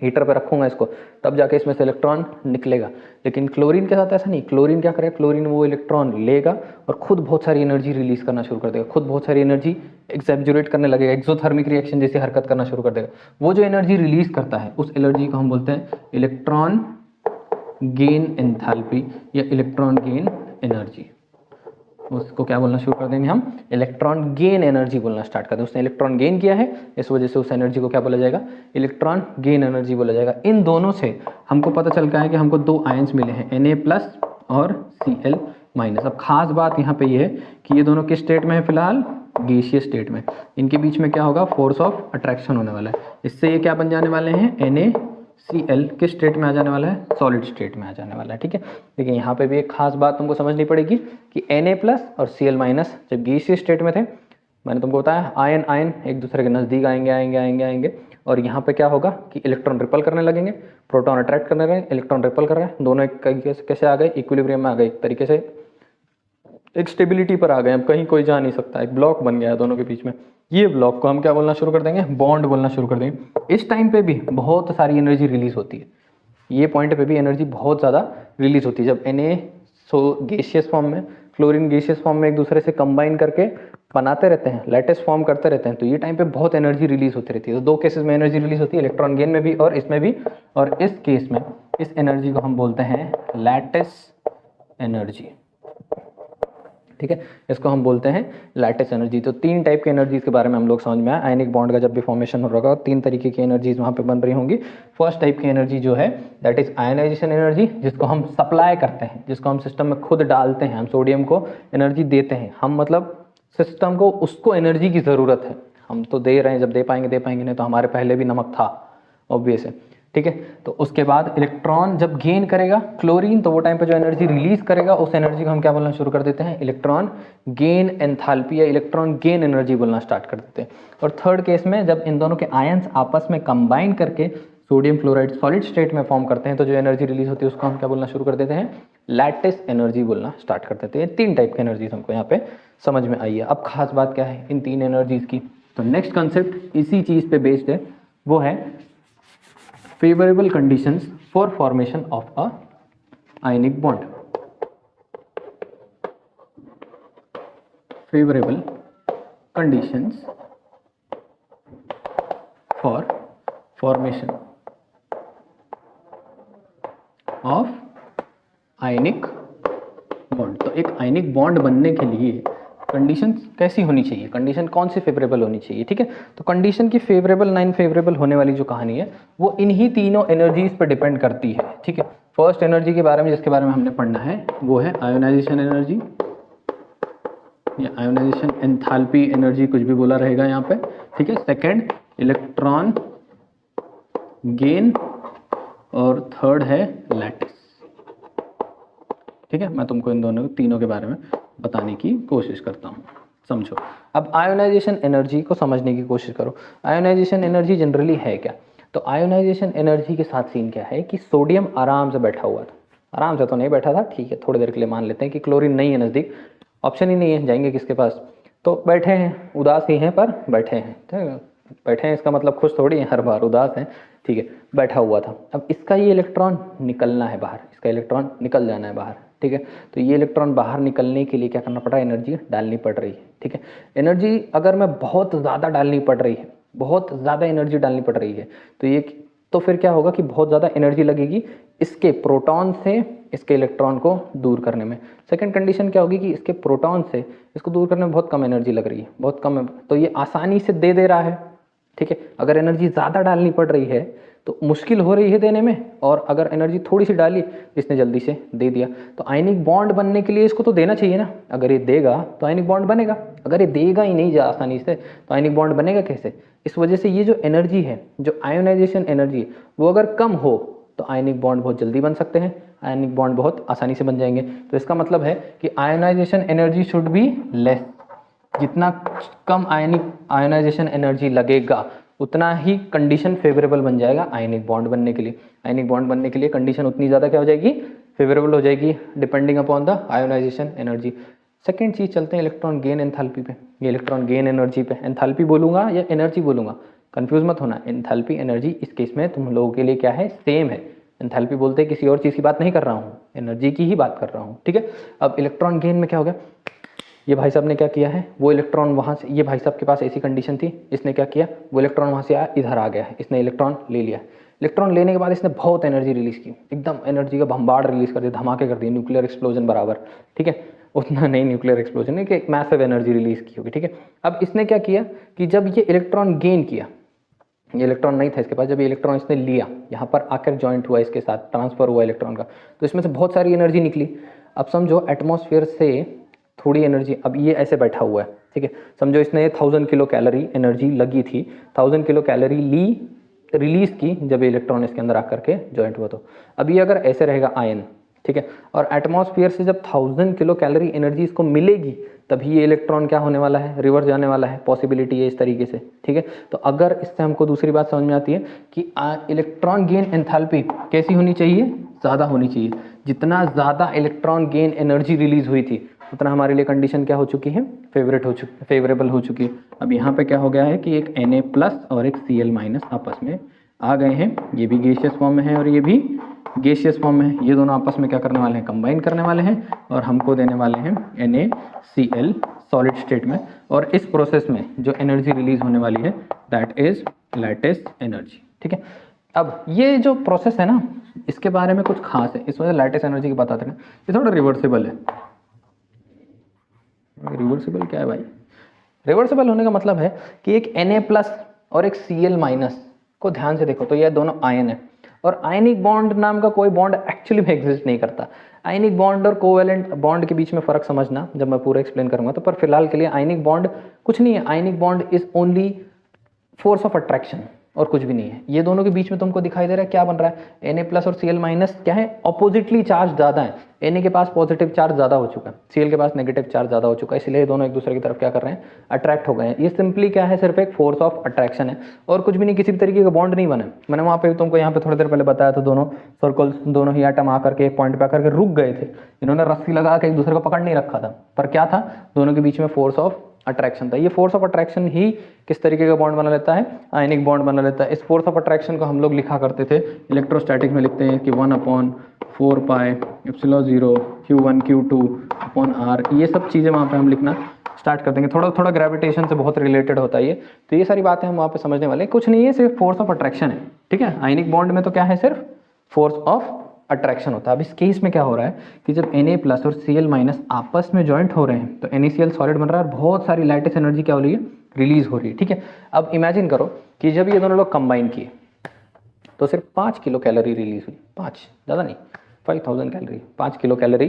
हीटर पे रखूंगा इसको, तब जाके इसमें से इलेक्ट्रॉन निकलेगा। लेकिन क्लोरीन के साथ ऐसा नहीं, क्लोरीन क्या करेगा, क्लोरीन वो इलेक्ट्रॉन लेगा और खुद बहुत सारी एनर्जी रिलीज करना शुरू कर देगा, खुद बहुत सारी एनर्जी एक्सेप्जुरेट करने लगेगा, एक्सोथर्मिक रिएक्शन जैसी हरकत करना शुरू कर देगा। वो जो एनर्जी रिलीज करता है उस एनर्जी को हम बोलते हैं इलेक्ट्रॉन गेन एंथैल्पी या इलेक्ट्रॉन गेन एनर्जी। उसको क्या बोलना शुरू कर देंगे हम, इलेक्ट्रॉन गेन एनर्जी बोलना स्टार्ट कर दें। उसने इलेक्ट्रॉन गेन किया है, इस वजह से उस एनर्जी को क्या बोला जाएगा, इलेक्ट्रॉन गेन एनर्जी बोला जाएगा। इन दोनों से हमको पता चल गया है कि हमको दो आयंस मिले हैं, Na+ और Cl-। अब खास बात यहाँ पे ये है कि ये दोनों किस स्टेट में है, फिलहाल गैसीय स्टेट में। इनके बीच में क्या होगा, फोर्स ऑफ अट्रैक्शन होने वाला है। इससे ये क्या बन जाने वाले हैं, NaCl किस स्टेट में आ जाने वाला है, सॉलिड स्टेट में आ जाने वाला है। ठीक है, देखिए यहाँ पे भी एक खास बात तुमको समझनी पड़ेगी कि Na+ और Cl- जब गैसीय स्टेट में थे, मैंने तुमको बताया आयन आयन एक दूसरे के नज़दीक आएंगे आएंगे आएंगे आएंगे और यहाँ पे क्या होगा कि इलेक्ट्रॉन रिपल करने लगेंगे, प्रोटॉन अट्रैक्ट करने लगे, इलेक्ट्रॉन रिपल कर रहे हैं, दोनों एक कैसे आ गए, इक्विलिब्रियम में आ गए, एक तरीके से एक स्टेबिलिटी पर आ गए। अब कहीं कोई जा नहीं सकता, एक ब्लॉक बन गया है दोनों के बीच में। ये ब्लॉक को हम क्या बोलना शुरू कर देंगे, बॉन्ड बोलना शुरू कर देंगे। इस टाइम पे भी बहुत सारी एनर्जी रिलीज होती है, ये पॉइंट पे भी एनर्जी बहुत ज़्यादा रिलीज होती है। जब Na गैसियस फॉर्म में, क्लोरीन गैसियस फॉर्म में एक दूसरे से कंबाइन करके बनाते रहते हैं, लैटिस फॉर्म करते रहते हैं, तो ये टाइम पे बहुत एनर्जी रिलीज होती रहती है। तो दो केसेस में एनर्जी रिलीज होती है, इलेक्ट्रॉन गेन में भी और इसमें भी। और इस केस में इस एनर्जी को हम बोलते हैं लैटिस एनर्जी। ठीक है, इसको हम बोलते हैं लैटिस एनर्जी। तो तीन टाइप की एनर्जीज के बारे में हम लोग समझ में आया। आयनिक बॉन्ड का जब भी फॉर्मेशन हो रहा होगा, तीन तरीके की एनर्जीज वहाँ पे बन रही होंगी। फर्स्ट टाइप की एनर्जी जो है दैट इज आयनाइजेशन एनर्जी, जिसको हम सप्लाई करते हैं, जिसको हम सिस्टम में खुद डालते हैं। हम सोडियम को एनर्जी देते हैं, हम मतलब सिस्टम को उसको एनर्जी की ज़रूरत है, हम तो दे रहे हैं, जब दे पाएंगे नहीं तो हमारे पहले भी नमक था, ऑब्वियस है। ठीक है, तो उसके बाद इलेक्ट्रॉन जब गेन करेगा क्लोरीन, तो वो टाइम पे जो एनर्जी रिलीज करेगा उस एनर्जी को हम क्या बोलना शुरू कर देते हैं, इलेक्ट्रॉन गेन एंथैल्पी या इलेक्ट्रॉन गेन एनर्जी बोलना स्टार्ट कर देते हैं। और थर्ड केस में जब इन दोनों के आयंस आपस में कंबाइन करके सोडियम फ्लोराइड सॉलिड स्टेट में फॉर्म करते हैं, तो जो एनर्जी रिलीज होती है उसको हम क्या बोलना शुरू कर देते हैं, लैटिस एनर्जी बोलना स्टार्ट कर देते हैं। तीन टाइप की एनर्जीज हमको यहाँ पे समझ में आई है। अब खास बात क्या है इन तीन एनर्जीज की, तो नेक्स्ट कंसेप्ट इसी चीज पे बेस्ड है, वो है favorable conditions for formation of a ionic bond. Favorable conditions for formation of ionic bond. तो एक आयनिक बॉन्ड बनने के लिए कंडीशन कैसी होनी चाहिए, कंडीशन कौन सी फेवरेबल होनी चाहिए। ठीक है, तो कंडीशन की फेवरेबल नॉन फेवरेबल होने वाली जो कहानी है वो इन्हीं तीनों एनर्जीज पर डिपेंड करती है। ठीक है, फर्स्ट एनर्जी के बारे में जिसके बारे में हमने पढ़ना है वो है आयोनाइजेशन एनर्जी या आयोनाइजेशन एंथैल्पी एनर्जी, कुछ भी बोला रहेगा यहाँ पे। ठीक है, सेकेंड इलेक्ट्रॉन गेन और थर्ड है लैटिस। ठीक है, मैं तुमको इन दोनों तीनों के बारे में बताने की कोशिश करता हूँ, समझो। अब आयोनाइजेशन एनर्जी को समझने की कोशिश करो। आयोनाइजेशन एनर्जी जनरली है क्या, तो आयोनाइजेशन एनर्जी के साथ सीन क्या है कि सोडियम आराम से बैठा हुआ था, आराम से तो नहीं बैठा था, ठीक है, थोड़ी देर के लिए मान लेते हैं कि क्लोरीन नहीं है नज़दीक, ऑप्शन ही नहीं है, जाएंगे किसके पास, तो बैठे हैं, उदास ही हैं पर बैठे हैं। ठीक है, बैठे हैं इसका मतलब खुश थोड़ी है, हर बार उदास हैं। ठीक है, बैठा हुआ था। अब इसका ये इलेक्ट्रॉन निकलना है बाहर, इसका इलेक्ट्रॉन निकल जाना है बाहर। ठीक है, तो ये इलेक्ट्रॉन बाहर निकलने के लिए क्या करना पड़ रहा है, एनर्जी डालनी पड़ रही है। ठीक है, एनर्जी अगर मैं बहुत ज़्यादा डालनी पड़ रही है, बहुत ज़्यादा एनर्जी डालनी पड़ रही है, तो ये तो फिर क्या होगा कि बहुत ज़्यादा एनर्जी लगेगी इसके प्रोटॉन से इसके इलेक्ट्रॉन को दूर करने में। सेकंड कंडीशन क्या होगी कि इसके प्रोटॉन से इसको दूर करने में बहुत कम एनर्जी लग रही है, बहुत कम है, तो ये आसानी से दे रहा है। ठीक है, अगर एनर्जी ज़्यादा डालनी पड़ रही है तो मुश्किल हो रही है देने में, और अगर एनर्जी थोड़ी सी डाली इसने जल्दी से दे दिया। तो आयनिक बॉन्ड बनने के लिए इसको तो देना चाहिए ना, अगर ये देगा तो आयनिक बॉन्ड बनेगा, अगर ये देगा ही नहीं जा आसानी से तो आयनिक बॉन्ड बनेगा कैसे। इस वजह से ये जो एनर्जी है, जो आयोनाइजेशन एनर्जी, वो अगर कम हो तो आयनिक बॉन्ड बहुत जल्दी बन सकते हैं, आयनिक बॉन्ड बहुत आसानी से बन जाएंगे। तो इसका मतलब है कि ionization energy should be less, जितना कम आयोनाइजेशन एनर्जी लगेगा उतना ही कंडीशन फेवरेबल बन जाएगा आयनिक बॉन्ड बनने के लिए। आयनिक बॉन्ड बनने के लिए कंडीशन उतनी ज़्यादा क्या हो जाएगी, फेवरेबल हो जाएगी, depending upon the ionisation energy. Second चीज़ चलते हैं इलेक्ट्रॉन गेन एंथैल्पी पे। ये इलेक्ट्रॉन गेन एनर्जी पे, एंथैल्पी बोलूँगा या एनर्जी बोलूँगा, कंफ्यूज मत होना, एंथैल्पी एनर्जी इस केस में तुम लोगों के लिए क्या है, सेम है। एंथैल्पी बोलते हैं किसी और चीज़ की बात नहीं कर रहा हूँ, एनर्जी की ही बात कर रहा हूँ, ठीक है। अब इलेक्ट्रॉन गेन में क्या हो गया, ये भाई साहब ने क्या किया है, वो इलेक्ट्रॉन वहाँ से, ये भाई साहब के पास ऐसी कंडीशन थी, इसने क्या किया, वो इलेक्ट्रॉन वहाँ से आया इधर आ गया है, इसने इलेक्ट्रॉन ले लिया। इलेक्ट्रॉन लेने के बाद इसने बहुत एनर्जी रिलीज की, एकदम एनर्जी का भंबाड़ रिलीज कर दिया, धमाके कर दिए, न्यूक्लियर एक्सप्लोजन बराबर, ठीक है। उतना नहीं न्यूक्लियर एक्सप्लोजन है कि मैसिव एनर्जी रिलीज की होगी, ठीक है। अब इसने क्या किया कि जब ये इलेक्ट्रॉन गेन किया, ये इलेक्ट्रॉन नहीं था इसके पास, जब ये इलेक्ट्रॉन इसने लिया, यहाँ पर आकर जॉइंट हुआ, इसके साथ ट्रांसफर हुआ इलेक्ट्रॉन का, तो इसमें से बहुत सारी एनर्जी निकली। अब समझो एटमॉस्फेयर से थोड़ी एनर्जी, अब ये ऐसे बैठा हुआ है, ठीक है, समझो इसने 1000 किलो कैलोरी एनर्जी लगी थी, 1000 किलो कैलोरी ली, रिलीज की जब ये इलेक्ट्रॉन इसके अंदर आकर के जॉइंट हुआ। तो अब ये अगर ऐसे रहेगा आयन, ठीक है, और एटमॉस्फेयर से जब 1000 किलो कैलोरी एनर्जी इसको मिलेगी, तभी ये इलेक्ट्रॉन क्या होने वाला है, रिवर्स जाने वाला है, पॉसिबिलिटी है इस तरीके से, ठीक है। तो अगर इससे हमको दूसरी बात समझ में आती है कि इलेक्ट्रॉन गेन एंथैल्पी कैसी होनी चाहिए, ज़्यादा होनी चाहिए। जितना ज़्यादा इलेक्ट्रॉन गेन एनर्जी रिलीज हुई थी, उतना हमारे लिए कंडीशन क्या हो चुकी है, फेवरेबल हो चुकी है। अब यहाँ पे क्या हो गया है कि एक Na+ और एक Cl- आपस में आ गए हैं, ये भी गैसियस फॉर्म में है और ये भी गैसियस फॉर्म में है। ये दोनों आपस में क्या करने वाले हैं, कंबाइन करने वाले हैं और हमको देने वाले हैं NaCl सॉलिड स्टेट में। और इस प्रोसेस में जो एनर्जी रिलीज होने वाली है दैट इज लैटिस एनर्जी, ठीक है। अब ये जो प्रोसेस है ना, इसके बारे में कुछ खास है, इस वजह से लैटिस एनर्जी की बताते हैं, ये थोड़ा रिवर्सिबल है। रिवर्सिबल क्या है भाई, रिवर्सिबल होने का मतलब है कि एक Na+ और एक Cl- को ध्यान से देखो तो ये दोनों आयन है, और आयनिक बॉन्ड नाम का कोई बॉन्ड एक्चुअली में एग्जिस्ट नहीं करता। आयनिक बॉन्ड और कोवेलेंट बॉन्ड के बीच में फ़र्क समझना जब मैं पूरा एक्सप्लेन करूंगा, तो पर फिलहाल के लिए आयनिक बॉन्ड कुछ नहीं है, ionic bond is only force of attraction और कुछ भी नहीं है। ये दोनों के बीच में तुमको दिखाई दे रहा है क्या बन रहा है, Na+ और Cl- क्या है, अपोजिटली चार्ज ज़्यादा है। Na के पास पॉजिटिव चार्ज ज़्यादा हो चुका है, Cl के पास नेगेटिव चार्ज ज़्यादा हो चुका है, इसलिए दोनों एक दूसरे की तरफ क्या कर रहे हैं, अट्रैक्ट हो गए हैं। ये सिंपली क्या है, सिर्फ एक फोर्स ऑफ अट्रैक्शन है और कुछ भी नहीं, किसी भी तरीके का बॉन्ड नहीं बना। मैंने वहाँ पे तुमको यहाँ पे थोड़ी देर पहले बताया था, दोनों सर्कल्स, दोनों ही एटम आकर के एक पॉइंट पे आकर के रुक गए थे, इन्होंने रस्सी लगा के एक दूसरे को पकड़ नहीं रखा था, पर क्या था, दोनों के बीच में फोर्स ऑफ अट्रैक्शन था। ये फोर्स ऑफ अट्रैक्शन ही किस तरीके का बॉन्ड बना लेता है, आयनिक बॉन्ड बना लेता है। इस फोर्स ऑफ अट्रैक्शन को हम लोग लिखा करते थे इलेक्ट्रोस्टैटिक में, लिखते हैं कि 1/4πε0 Q1 Q2/R, ये सब चीज़ें वहाँ पे हम लिखना स्टार्ट कर देंगे। थोड़ा थोड़ा ग्रेविटेशन से बहुत रिलेटेड होता है ये, तो ये सारी बातें हम वहाँ पे समझने वाले हैं। कुछ नहीं है, सिर्फ फोर्स ऑफ अट्रैक्शन है, ठीक है। आयनिक बॉन्ड में तो क्या है, सिर्फ फोर्स ऑफ अट्रैक्शन होता है। अब इस केस में क्या हो रहा है कि जब Na+ और Cl- आपस में जॉइंट हो रहे हैं तो NaCl सॉलिड बन रहा है और बहुत सारी लैटिस एनर्जी क्या हो रही है, रिलीज हो रही है, ठीक है। अब इमेजिन करो कि जब ये दोनों लोग कंबाइन किए तो सिर्फ 5 किलो कैलोरी रिलीज हुई, 5, ज़्यादा नहीं, 5000 कैलोरी, 5 किलो कैलोरी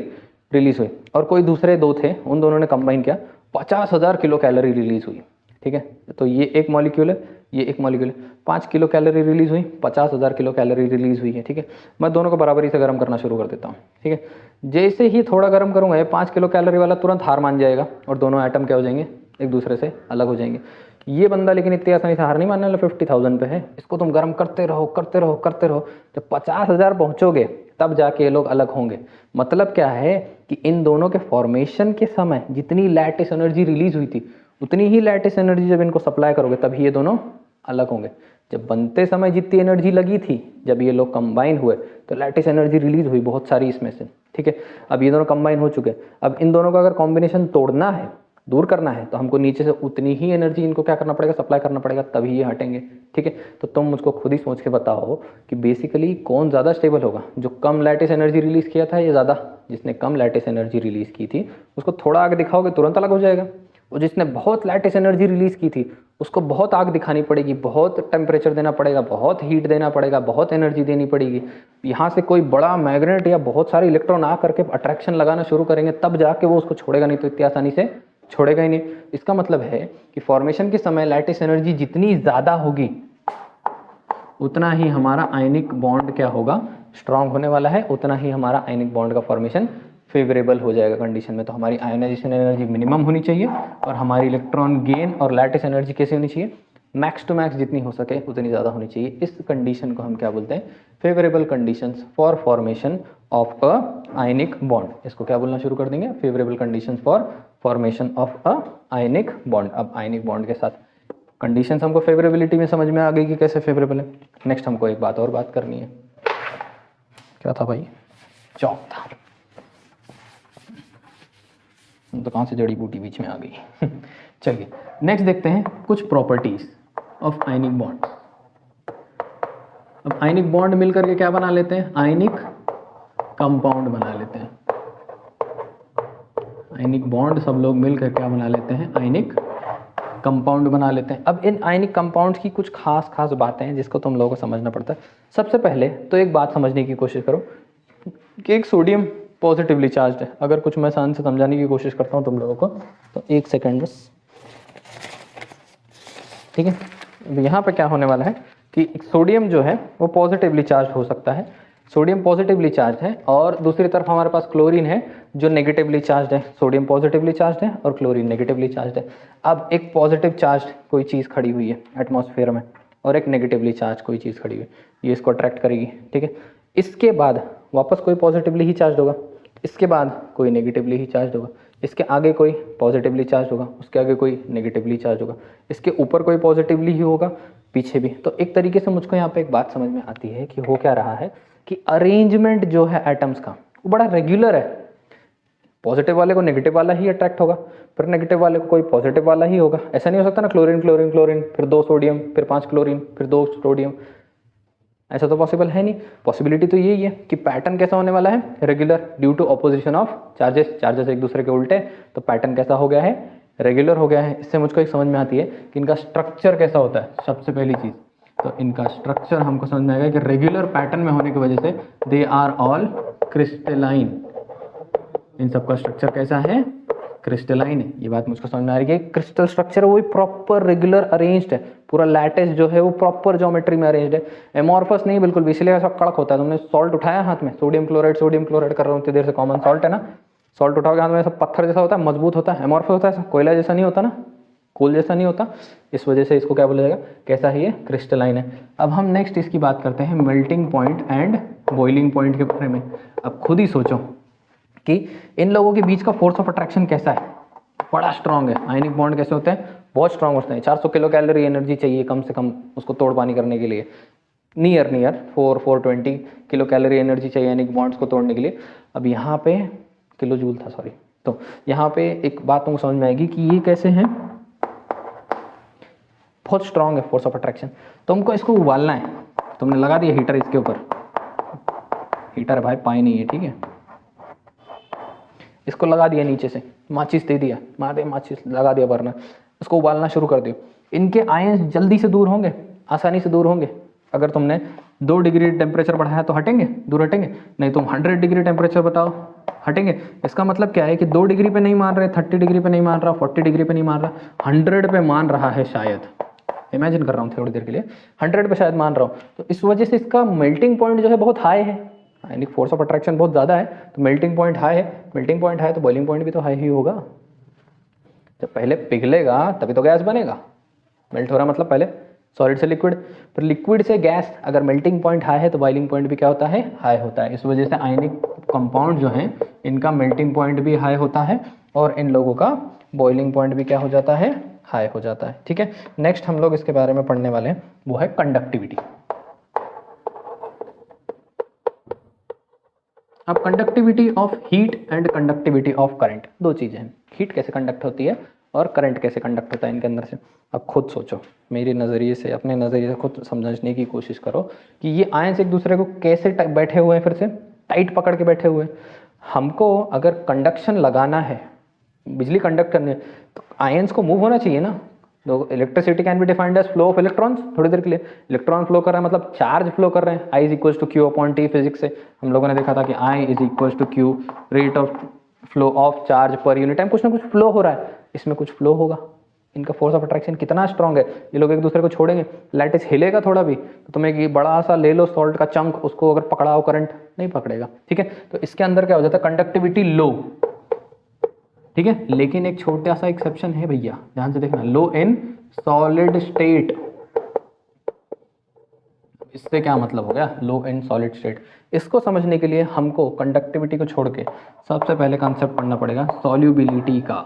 रिलीज हुई। और कोई दूसरे दो थे, उन दोनों ने कंबाइन किया, 50,000 किलो कैलोरी रिलीज हुई, ठीक है। तो ये एक मॉलिक्यूल है, ये एक मॉलिक्यूल है, 5 किलो कैलोरी रिलीज हुई, 50,000 किलो कैलोरी रिलीज हुई है, ठीक है। मैं दोनों को बराबरी से गर्म करना शुरू कर देता हूँ, ठीक है। जैसे ही थोड़ा गर्म करूँगा, ये 5 किलो कैलोरी वाला तुरंत हार मान जाएगा और दोनों एटम क्या हो जाएंगे, एक दूसरे से अलग हो जाएंगे। ये बंदा लेकिन इतनी आसानी से हार नहीं मानने वाला, 50,000 पे है, इसको तुम गर्म करते रहो करते रहो करते रहो, जब 50,000 पहुँचोगे तब जाके ये लोग अलग होंगे। मतलब क्या है कि इन दोनों के फॉर्मेशन के समय जितनी लैटिस एनर्जी रिलीज हुई थी, उतनी ही लैटिस एनर्जी जब इनको सप्लाई करोगे तभी ये दोनों अलग होंगे। जब बनते समय जितनी एनर्जी लगी थी, जब ये लोग कंबाइन हुए तो लैटिस एनर्जी रिलीज हुई बहुत सारी इसमें से, ठीक है। अब ये दोनों कंबाइन हो चुके, अब इन दोनों का अगर कॉम्बिनेशन तोड़ना है, दूर करना है, तो हमको नीचे से उतनी ही एनर्जी इनको क्या करना पड़ेगा, सप्लाई करना पड़ेगा, तभी ये हटेंगे, ठीक है। तो तुम मुझको खुद ही सोच के बताओ कि बेसिकली कौन ज़्यादा स्टेबल होगा, जो कम लैटिस एनर्जी रिलीज़ किया था या ज़्यादा, जिसने कम लैटिस एनर्जी रिलीज़ की थी उसको थोड़ा आगे दिखाओगे तुरंत अलग हो जाएगा, और जिसने बहुत लैटिस एनर्जी रिलीज़ की थी उसको बहुत आग दिखानी पड़ेगी, बहुत टेम्परेचर देना पड़ेगा, बहुत हीट देना पड़ेगा, बहुत एनर्जी देनी पड़ेगी। यहाँ से कोई बड़ा मैग्नेट या बहुत सारे इलेक्ट्रॉन आ करके अट्रैक्शन लगाना शुरू करेंगे, तब जाके वो उसको छोड़ेगा, नहीं तो इतनी आसानी से छोड़ेगा ही नहीं। इसका मतलब है कि फॉर्मेशन के समय लैटिस एनर्जी जितनी ज़्यादा होगी उतना ही हमारा आयनिक बॉन्ड क्या होगा, स्ट्रांग होने वाला है, उतना ही हमारा आयनिक बॉन्ड का फॉर्मेशन फेवरेबल हो जाएगा कंडीशन में। तो हमारी आयोनाइजेशन एनर्जी मिनिमम होनी चाहिए और हमारी इलेक्ट्रॉन गेन और लैटिस एनर्जी कैसी होनी चाहिए, मैक्स टू मैक्स जितनी हो सके उतनी ज़्यादा होनी चाहिए। इस कंडीशन को हम क्या बोलते हैं, favourable conditions for formation of a ionic bond. इसको क्या बोलना शुरू कर देंगे, favourable conditions for formation of a ionic bond. अब आयनिक बॉन्ड के साथ कंडीशंस हमको फेवरेबिलिटी में समझ में आ गई कि कैसे फेवरेबल है। नेक्स्ट हमको एक बात और बात करनी है। क्या था भाई? चौक था। तो कहाँ से जड़ी बूटी बीच में आ गई। चलिए नेक्स्ट देखते हैं कुछ प्रॉपर्टीज ऑफ आयनिक बॉन्ड। अब आयनिक बॉन्ड मिलकर के क्या बना लेते हैं? आयनिक कंपाउंड बना लेते हैं। आयनिक बॉन्ड सब लोग मिलकर क्या बना लेते हैं? आयनिक कंपाउंड बना लेते हैं। अब इन आयनिक कंपाउंड्स की कुछ खास बातें हैं जिसको तुम लोगों को समझना पड़ता है। सबसे पहले तो एक बात समझने की कोशिश करो कि एक सोडियम पॉजिटिवली चार्ज है। अगर कुछ मैं आसान से समझाने की कोशिश करता हूँ तुम लोगों को, तो एक सेकेंड बस, ठीक है। अब यहाँ पे क्या होने वाला है कि सोडियम जो है वो पॉजिटिवली चार्ज हो सकता है। सोडियम पॉजिटिवली चार्ज है और दूसरी तरफ हमारे पास क्लोरीन है जो नेगेटिवली चार्ज है। सोडियम पॉजिटिवली चार्ज है और क्लोरीन नेगेटिवली चार्ज है। अब एक पॉजिटिव चार्ज कोई चीज़ खड़ी हुई है एटमॉस्फेयर में और एक नेगेटिवली चार्ज कोई चीज़ खड़ी हुई है, ये इसको अट्रैक्ट करेगी, ठीक है। इसके बाद वापस कोई पॉजिटिवली ही चार्ज होगा, इसके बाद कोई नेगेटिवली ही चार्ज होगा, इसके आगे कोई पॉजिटिवली चार्ज होगा, उसके आगे कोई नेगेटिवली चार्ज होगा, इसके ऊपर कोई पॉजिटिवली ही होगा, पीछे भी। तो एक तरीके से मुझको यहाँ पे एक बात समझ में आती है कि हो क्या रहा है कि अरेंजमेंट जो है एटम्स का वो बड़ा रेगुलर है। पॉजिटिव वाले को नेगेटिव वाला ही अट्रैक्ट होगा, फिर नेगेटिव वाले को कोई पॉजिटिव वाला ही होगा। ऐसा नहीं हो सकता ना क्लोरीन क्लोरीन क्लोरीन फिर 2 सोडियम फिर 5 क्लोरीन फिर 2 सोडियम, ऐसा तो पॉसिबल है नहीं। पॉसिबिलिटी तो यही है कि पैटर्न कैसा होने वाला है? Regular, due to opposition of charges एक दूसरे के उल्टे, तो पैटर्न कैसा हो गया है? रेगुलर हो गया है। इससे मुझको एक समझ में आती है कि इनका स्ट्रक्चर कैसा होता है। सबसे पहली चीज़ तो इनका स्ट्रक्चर हमको समझ में आएगा कि रेगुलर पैटर्न में होने की वजह से दे आर ऑल क्रिस्टलाइन। इन सबका स्ट्रक्चर कैसा है? क्रिस्टलाइन है। ये बात मुझको समझ में आ रही है। क्रिस्टल स्ट्रक्चर वो प्रॉपर रेगुलर अरेंज्ड है, पूरा लैटिस जो है वो प्रॉपर ज्योमेट्री में अरेंज्ड है, एमॉर्फस नहीं बिल्कुल भी, इसलिए ऐसा कड़क होता है। तुमने सॉल्ट उठाया हाथ में, सोडियम क्लोराइड कर रहा हूँ इतनी देर से, कॉमन सॉल्ट है ना, सॉल्ट उठाओगे हाथ में ऐसा पत्थर जैसा होता है, मजबूत होता है, एमॉर्फस होता है, कोयला जैसा नहीं होता ना, कोल जैसा नहीं होता। इस वजह से इसको क्या बोला जाएगा? कैसा है ये? क्रिस्टलाइन है। अब हम नेक्स्ट इसकी बात करते हैं melting point and boiling point के बारे में। अब खुद ही सोचो कि इन लोगों के बीच का फोर्स ऑफ अट्रैक्शन कैसा है? बड़ा स्ट्रांग है। आयनिक बॉन्ड कैसे होते हैं? बहुत स्ट्रांग होते हैं। 400 किलो कैलोरी एनर्जी चाहिए कम से कम उसको तोड़ पानी करने के लिए, नियर 420 किलो कैलोरी एनर्जी चाहिए आयनिक बॉन्ड्स को तोड़ने के लिए। अब यहाँ पे किलो जूल था, सॉरी। तो यहाँ पे एक बात तुमको समझ में आएगी कि ये कैसे हैं, बहुत स्ट्रांग है फोर्स ऑफ अट्रैक्शन। तुमको इसको उबालना है, तुमने लगा दिया हीटर इसके ऊपर, हीटर भाई पानी नहीं है, ठीक है, इसको लगा दिया नीचे से, माचिस दे दिया, माचिस लगा दिया बर्नर, उसको उबालना शुरू कर दियो। इनके आयंस जल्दी से दूर होंगे, आसानी से दूर होंगे। अगर तुमने 2 डिग्री टेम्परेचर बढ़ाया तो हटेंगे, दूर हटेंगे? नहीं। तुम 100 डिग्री टेम्परेचर बताओ, हटेंगे। इसका मतलब क्या है कि 2 डिग्री पे नहीं मान रहे, 30 डिग्री पे नहीं मान रहा, 40 डिग्री पे नहीं मान रहा, 100 पे मान रहा है शायद। इमेजिन कर रहा हूँ थोड़ी देर के लिए, 100 पे शायद मान रहा हूँ। तो इस वजह से इसका मेल्टिंग पॉइंट जो है बहुत हाई है, यानी फोर्स ऑफ अट्रैक्शन बहुत ज़्यादा है, तो मेल्टिंग पॉइंट हाई है। मेल्टिंग पॉइंट हाई तो बॉइलिंग पॉइंट भी तो हाई ही होगा। जब पहले पिघलेगा तभी तो गैस बनेगा। मेल्ट हो रहा मतलब पहले सॉलिड से लिक्विड, पर लिक्विड से गैस। अगर मेल्टिंग पॉइंट हाई है तो बॉइलिंग पॉइंट भी क्या होता है? हाई होता है। इस वजह से आयनिक कंपाउंड जो हैं इनका मेल्टिंग पॉइंट भी हाई होता है और इन लोगों का बॉइलिंग पॉइंट भी क्या हो जाता है? हाई हो जाता है, ठीक है। नेक्स्ट हम लोग इसके बारे में पढ़ने वाले हैं, वो है कंडक्टिविटी। अब conductivity of heat and conductivity of current, दो चीज़ें हैं। हीट कैसे कंडक्ट होती है और करंट कैसे कंडक्ट होता है इनके अंदर से। अब खुद सोचो, मेरे नज़रिए से, अपने नज़रिए से खुद समझने की कोशिश करो कि ये आयंस एक दूसरे को कैसे बैठे हुए हैं, फिर से टाइट पकड़ के बैठे हुए हैं। हमको अगर कंडक्शन लगाना है, बिजली कंडक्ट करनी है, तो आयंस को मूव होना चाहिए ना। तो electricity can be defined as flow of electrons. थोड़ी देर के लिए इलेक्ट्रॉन फ्लो कर रहा है मतलब चार्ज फ्लो कर रहे हैं। I is equal to Q upon T, physics से हम लोगों ने देखा था कि I is equal to Q, rate of flow of charge per unit time. कुछ ना कुछ फ्लो हो रहा है, इसमें कुछ फ्लो होगा। इनका फोर्स ऑफ अट्रैक्शन कितना स्ट्रांग है, ये लोग एक दूसरे को छोड़ेंगे, लैटिस हिलेगा थोड़ा भी तो तुम्हें एक बड़ा सा ले लो सॉल्ट का चंक, उसको अगर पकड़ाओ करंट नहीं पकड़ेगा, ठीक है। तो इसके अंदर क्या हो जाता है? कंडक्टिविटी लो, ठीक है। लेकिन एक छोटा सा एक्सेप्शन है भैया, ध्यान से देखना, लो इन सॉलिड स्टेट। इससे क्या मतलब हो गया? लो इन सॉलिड स्टेट। इसको समझने के लिए हमको कंडक्टिविटी को छोड़ के सबसे पहले कॉन्सेप्ट पढ़ना पड़ेगा सॉल्युबिलिटी का।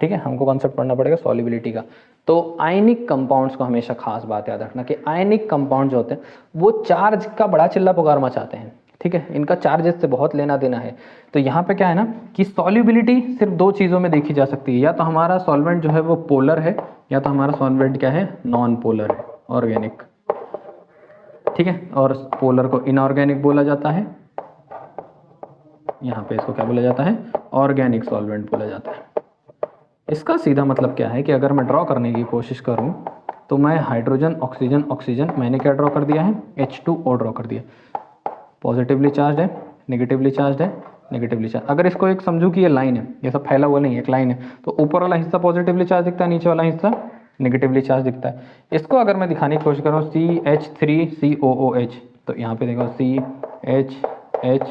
ठीक है, हमको कॉन्सेप्ट पढ़ना पड़ेगा सॉल्युबिलिटी का। तो आयनिक कंपाउंड्स को हमेशा खास बात याद रखना कि आयनिक कंपाउंड जो होते हैं वो चार्ज का बड़ा चिल्ला पुकार मचाते हैं, ठीक है, इनका चार्जेस से बहुत लेना देना है। तो यहाँ पे क्या है ना कि सॉल्युबिलिटी सिर्फ दो चीज़ों में देखी जा सकती है, या तो हमारा सॉल्वेंट जो है वो पोलर है, या तो हमारा सॉल्वेंट क्या है, नॉन पोलर है, ऑर्गेनिक, ठीक है। और पोलर को इनऑर्गेनिक बोला जाता है, यहाँ पे इसको क्या बोला जाता है, ऑर्गेनिक सॉल्वेंट बोला जाता है। इसका सीधा मतलब क्या है कि अगर मैं ड्रॉ करने की कोशिश करूँ तो मैं हाइड्रोजन ऑक्सीजन ऑक्सीजन, मैंने क्या ड्रॉ कर दिया है, H2O ड्रॉ कर दिया, पॉजिटिवली चार्ज है, नेगेटिवली चार्ज है, नेगेटिवली चार्ज। अगर इसको एक समझूँ कि ये लाइन है, ये सब फैला हुआ नहीं है, एक लाइन है, तो ऊपर वाला हिस्सा पॉजिटिवली चार्ज दिखता है, नीचे वाला हिस्सा नेगेटिवली चार्ज दिखता है। इसको अगर मैं दिखाने की कोशिश करूँ CH3COOH, तो यहाँ पे देखो CHH,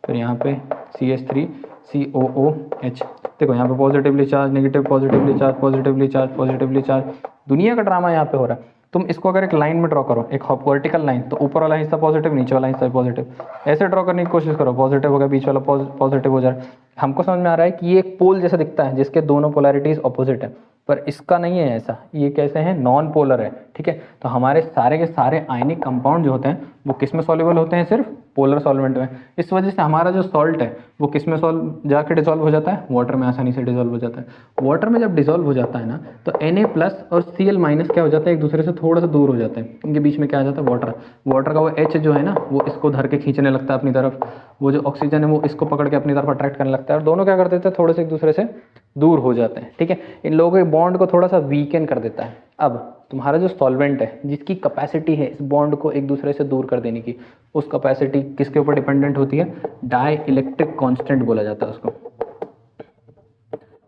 फिर यहाँ पे CH3COOH, देखो यहाँ पे positively charge, negative, positively charge, positively charge, positively charge, दुनिया का ड्रामा यहाँ पे हो रहा है। तुम इसको अगर एक लाइन में ड्रॉ करो, एक वर्टिकल लाइन, तो ऊपर वाला हिस्सा पॉजिटिव, नीचे वाला हिस्सा पॉजिटिव, ऐसे ड्रॉ करने की कोशिश करो, पॉजिटिव होगा, बीच वाला पॉजिटिव हो जाए। हमको समझ में आ रहा है कि ये एक पोल जैसा दिखता है जिसके दोनों पोलैरिटीज ऑपोजिट है, पर इसका नहीं है ऐसा, ये कैसे है, नॉन पोलर है, ठीक है। तो हमारे सारे के सारे आयनिक कंपाउंड जो होते हैं वो किस में सॉल्युबल होते हैं, सिर्फ पोलर सॉल्वेंट में। इस वजह से हमारा जो सॉल्ट है वो किस में जाके डिजोल्व हो जाता है, वाटर में आसानी से डिजोल्व हो जाता है। वाटर में जब डिजोल्व हो जाता है ना, तो Na+ और Cl- क्या हो जाता है, एक दूसरे से थोड़ा सा दूर हो जाते हैं, इनके बीच में क्या आ जाता है, वाटर। वाटर का वो H जो है ना, वो इसको धर के खींचने लगता है अपनी तरफ, वो जो ऑक्सीजन है वो इसको पकड़ के अपनी तरफ अट्रैक्ट करने लगता है, और दोनों क्या कर देते हैं, थोड़े से एक दूसरे से दूर हो जाते हैं, ठीक है। इन लोगों के बॉन्ड को थोड़ा सा वीकन कर देता है। अब तुम्हारा जो सॉल्वेंट है जिसकी कैपेसिटी है इस बॉन्ड को एक दूसरे से दूर कर देने की, उस कैपेसिटी किसके ऊपर डिपेंडेंट होती है, डाई इलेक्ट्रिक कांस्टेंट बोला जाता है उसको।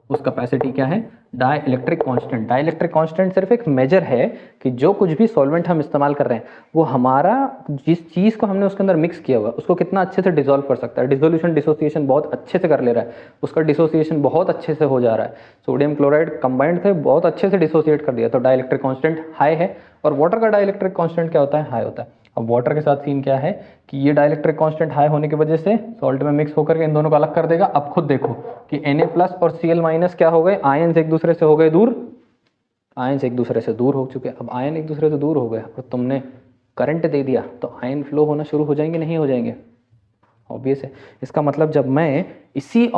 उस कैपेसिटी क्या है, dielectric constant. Dielectric constant सिर्फ एक मेजर है कि जो कुछ भी सॉल्वेंट हम इस्तेमाल कर रहे हैं वो हमारा जिस चीज़ को हमने उसके अंदर मिक्स किया हुआ है उसको कितना अच्छे से डिसॉल्व कर सकता है। डिसोल्यूशन डिसोसिएशन बहुत अच्छे से कर ले रहा है, उसका डिसोसिएशन बहुत अच्छे से हो जा रहा है। सोडियम क्लोराइड कंबाइंड थे, बहुत अच्छे से डिसोसिएट कर दिया, तो डाई इलेक्ट्रिक कांस्टेंट हाई है। और वाटर का डाई इलेक्ट्रिक कांस्टेंट क्या होता है, हाई होता है। अब वाटर के साथ सीन क्या है कि ये डाइलेक्ट्रिक कांस्टेंट हाई होने की वजह से सॉल्ट में मिक्स होकर के इन दोनों को अलग कर देगा। अब खुद देखो कि Na+ और Cl- क्या हो गए, आयन एक दूसरे से हो गए दूर, आयन एक दूसरे से दूर हो चुके। अब आयन एक दूसरे से दूर हो गए और तुमने करंट दे दिया तो आयन फ्लो होना शुरू हो जाएंगे, नहीं हो जाएंगे, ऑब्वियस है। इसका मतलब जब मैं इसी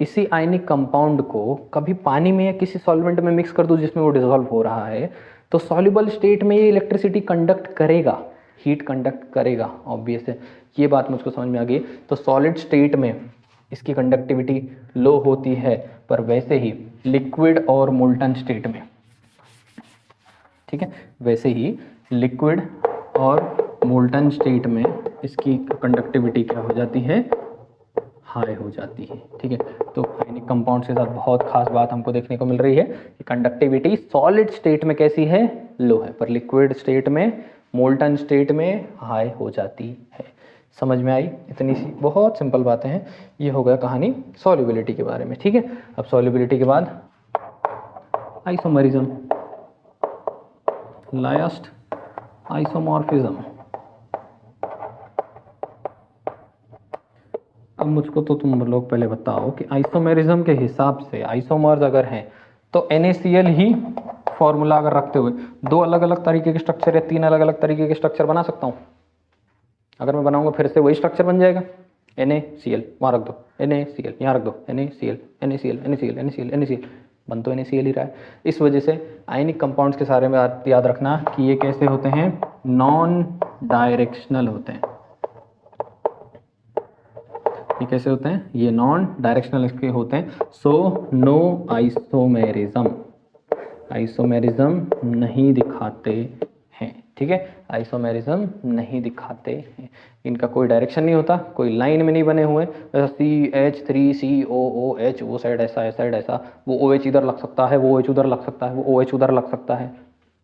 इसी आयनिक कंपाउंड को कभी पानी में या किसी सॉल्वेंट में मिक्स कर दूं जिसमें वो डिसॉल्व हो रहा है, तो सॉल्युबल स्टेट में ये इलेक्ट्रिसिटी कंडक्ट करेगा, हीट कंडक्ट करेगा, ऑब्वियस है। ये बात मुझको समझ में आ गई। तो सॉलिड स्टेट में इसकी कंडक्टिविटी लो होती है, पर वैसे ही लिक्विड और मोल्टन स्टेट में, ठीक है, वैसे ही लिक्विड और मोल्टन स्टेट में इसकी कंडक्टिविटी क्या हो जाती है, हाई हो जाती है, ठीक है। तो आयनिक कंपाउंड्स के साथ बहुत खास बात हमको देखने को मिल रही है कि कंडक्टिविटी सॉलिड स्टेट में कैसी है, लो है, पर लिक्विड स्टेट में, मोल्टन स्टेट में हाई हो जाती है। समझ में आई, इतनी सी बहुत सिंपल बातें हैं। ये हो गया कहानी सॉल्युबिलिटी के बारे में, ठीक है। अब सॉल्युबिलिटी के बाद आइसोमरिज्म, लास्ट आइसोमॉर्फिज्म। अब मुझको तो तुम लोग पहले बताओ कि आइसोमेरिज्म के हिसाब से आइसोमर्स अगर हैं तो NaCl ही फॉर्मूला अगर रखते हुए दो अलग अलग तरीके के स्ट्रक्चर या तीन अलग अलग तरीके के स्ट्रक्चर बना सकता हूँ। अगर मैं बनाऊंगा फिर से वही स्ट्रक्चर बन जाएगा, NaCl वहाँ रख दो, NaCl यहाँ रख दो, NaCl NaCl NaCl NaCl NaCl, बन तो NaCl ही रहा है। इस वजह से आयनिक कंपाउंड्स के सारे में याद रखना कि ये कैसे होते हैं, नॉन डायरेक्शनल होते हैं। ये कैसे होते हैं, ये नॉन डायरेक्शनल इसके होते हैं। सो नो आइसोमेरिज्म, आइसोमेरिज्म नहीं दिखाते हैं, ठीक है, आइसोमेरिज्म नहीं दिखाते हैं। इनका कोई डायरेक्शन नहीं होता, कोई लाइन में नहीं बने हुए, जैसा CH3COOH वो साइड ऐसा, ऐसा साइड ऐसा, वो OH इधर लग सकता है, वो OH उधर लग सकता है, वो OH उधर लग सकता है,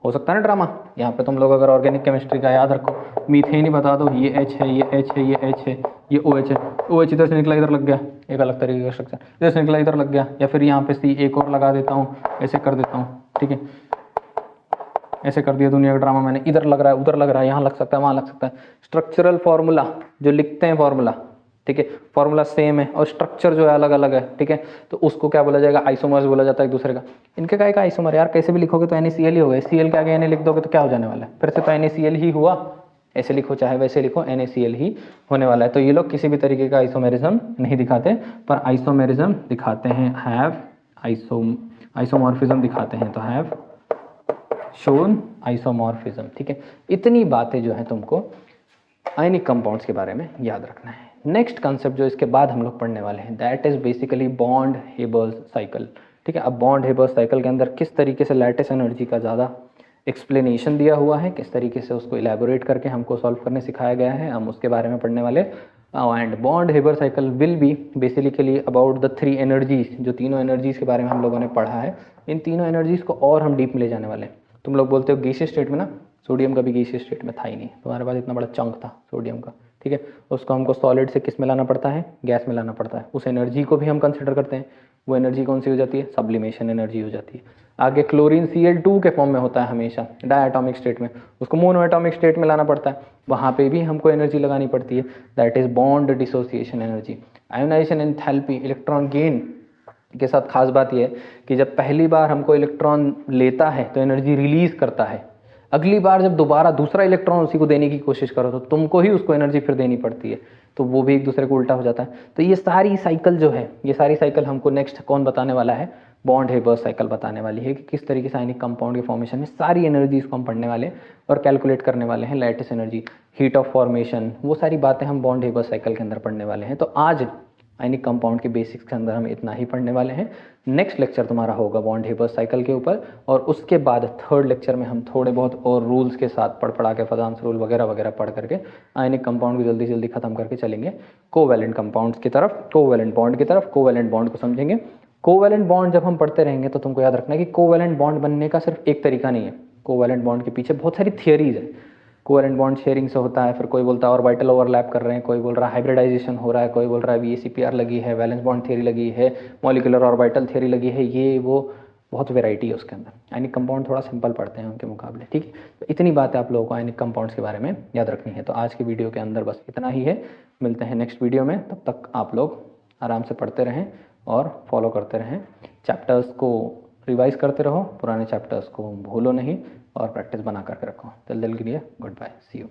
हो सकता है ना ड्रामा। यहाँ पे तुम लोग अगर ऑर्गेनिक केमिस्ट्री का याद रखो, मीथेन ही बता दो, ये H है, ये H है, ये H है, ये OH है, OH इधर से निकला इधर लग गया, एक अलग तरीके का स्ट्रक्चर, इधर से निकला इधर लग गया, या फिर यहाँ पे C एक और लगा देता हूँ, ऐसे कर देता हूँ, ठीक है, ऐसे कर दिया दुनिया का ड्रामा मैंने, इधर लग रहा है, उधर लग रहा है, यहाँ लग सकता है, वहाँ लग सकता है। स्ट्रक्चरल फॉर्मूला जो लिखते हैं फॉर्मूला, ठीक है, फॉर्मूला सेम है और स्ट्रक्चर जो है अलग अलग है, ठीक है, तो उसको क्या बोला जाएगा, आइसोमर्स बोला जाता है एक दूसरे का। इनके का एक आइसोमर यार, कैसे भी लिखोगे तो NaCl ही होगा, Cl के आगे Na लिख दोगे तो क्या हो जाने वाला है, फिर से तो NaCl ही हुआ, ऐसे लिखो चाहे वैसे लिखो NaCl ही होने वाला है। तो ये लोग किसी भी तरीके का आइसोमेरिज्म नहीं दिखाते, पर आइसोमेरिज्म दिखाते हैं, हैव आइसोमॉर्फिज्म दिखाते हैं, तो हैव शोन आइसोमॉर्फिज्म, ठीक है। इतनी बातें जो है तुमको आयनिक कंपाउंड्स के बारे में याद रखना है। नेक्स्ट कंसेप्ट जो इसके बाद हम लोग पढ़ने वाले हैं, that is basically bond Haber's cycle, ठीक है। अब बॉन्ड हेबर्स साइकिल के अंदर किस तरीके से लैटिस एनर्जी का ज़्यादा एक्सप्लेनेशन दिया हुआ है, किस तरीके से उसको इलेबोरेट करके हमको सॉल्व करने सिखाया गया है, हम उसके बारे में पढ़ने वाले। एंड बॉन्ड Haber cycle will be basically about the 3 energies, जो तीनों एनर्जीज के बारे में हम लोगों ने पढ़ा है, इन तीनों एनर्जीज को और हम डीप में ले जाने वाले हैं। तुम लोग बोलते हो गैसियस स्टेट में ना, सोडियम का भी गैसियस स्टेट में था ही नहीं, तुम्हारे पास इतना बड़ा चंक था सोडियम का, ठीक है, उसको हमको सॉलिड से किस में लाना पड़ता है, गैस में लाना पड़ता है, उस एनर्जी को भी हम कंसिडर करते हैं। वो एनर्जी कौन सी हो जाती है, सब्लिमेशन एनर्जी हो जाती है। आगे क्लोरीन Cl2 के फॉर्म में होता है हमेशा डायटोमिक स्टेट में, उसको मोनोएटॉमिक स्टेट में लाना पड़ता है, वहाँ पे भी हमको एनर्जी लगानी पड़ती है, that is bond dissociation energy. Ionisation enthalpy, electron gain के साथ खास बात यह है कि जब पहली बार हमको इलेक्ट्रॉन लेता है तो एनर्जी रिलीज करता है, अगली बार जब दोबारा दूसरा इलेक्ट्रॉन उसी को देने की कोशिश करो तो तुमको ही उसको एनर्जी फिर देनी पड़ती है, तो वो भी एक दूसरे को उल्टा हो जाता है। तो ये सारी साइकिल जो है, ये सारी साइकिल हमको नेक्स्ट कौन बताने वाला है, बॉन्ड हेबर्स साइकिल बताने वाली है कि किस तरीके से आयनिक कंपाउंड के फॉर्मेशन में सारी एनर्जीज को हम पढ़ने वाले और कैलकुलेट करने वाले हैं, lattice energy, heat of formation, वो सारी बातें हम बॉन्ड हेबर्स साइकिल के अंदर पढ़ने वाले हैं। तो आज आयनिक कंपाउंड के बेसिक्स के अंदर हम इतना ही पढ़ने वाले हैं। नेक्स्ट लेक्चर तुम्हारा होगा बॉन्ड हेबर्स साइकिल के ऊपर, और उसके बाद थर्ड लेक्चर में हम थोड़े बहुत और रूल्स के साथ पढ़ा के फजांस रूल वगैरह वगैरह पढ़ करके आयनिक कंपाउंड को जल्दी जल्दी खत्म करके चलेंगे कोवैलेंट कंपाउंड्स की तरफ, कोवैलेंट बॉन्ड की तरफ। कोवैलेंट बॉन्ड को समझेंगे। कोवैलेंट बॉन्ड जब हम पढ़ते रहेंगे तो तुमको याद रखना है कि कोवैलेंट बॉन्ड बनने का सिर्फ एक तरीका नहीं है, कोवैलेंट बॉन्ड के पीछे बहुत सारी थियरीज है। कोवैलेंट बॉन्ड शेयरिंग से होता है, फिर कोई बोलता है ऑर्बिटल ओवरलैप कर रहे हैं, कोई बोल रहा है हाइब्रिडाइजेशन हो रहा है, कोई बोल रहा है VACPR लगी है, वैलेंस बॉन्ड थियरी लगी है, मॉलिक्यूलर ऑर्बिटल थियरी लगी है, ये वो बहुत वेराइटी है उसके अंदर। आयनिक कंपाउंड थोड़ा सिंपल पढ़ते हैं उनके मुकाबले, ठीक है। तो इतनी बातें आप लोगों को आयनिक कंपाउंड्स के बारे में याद रखनी है। तो आज की वीडियो के अंदर बस इतना ही है, मिलते हैं नेक्स्ट वीडियो में, तब तक आप लोग आराम से पढ़ते रहें और फॉलो करते रहें, चैप्टर्स को रिवाइज करते रहो, पुराने चैप्टर्स को भूलो नहीं और प्रैक्टिस बना करके रखो। तिल दिल के लिए गुड बाय, सी यू।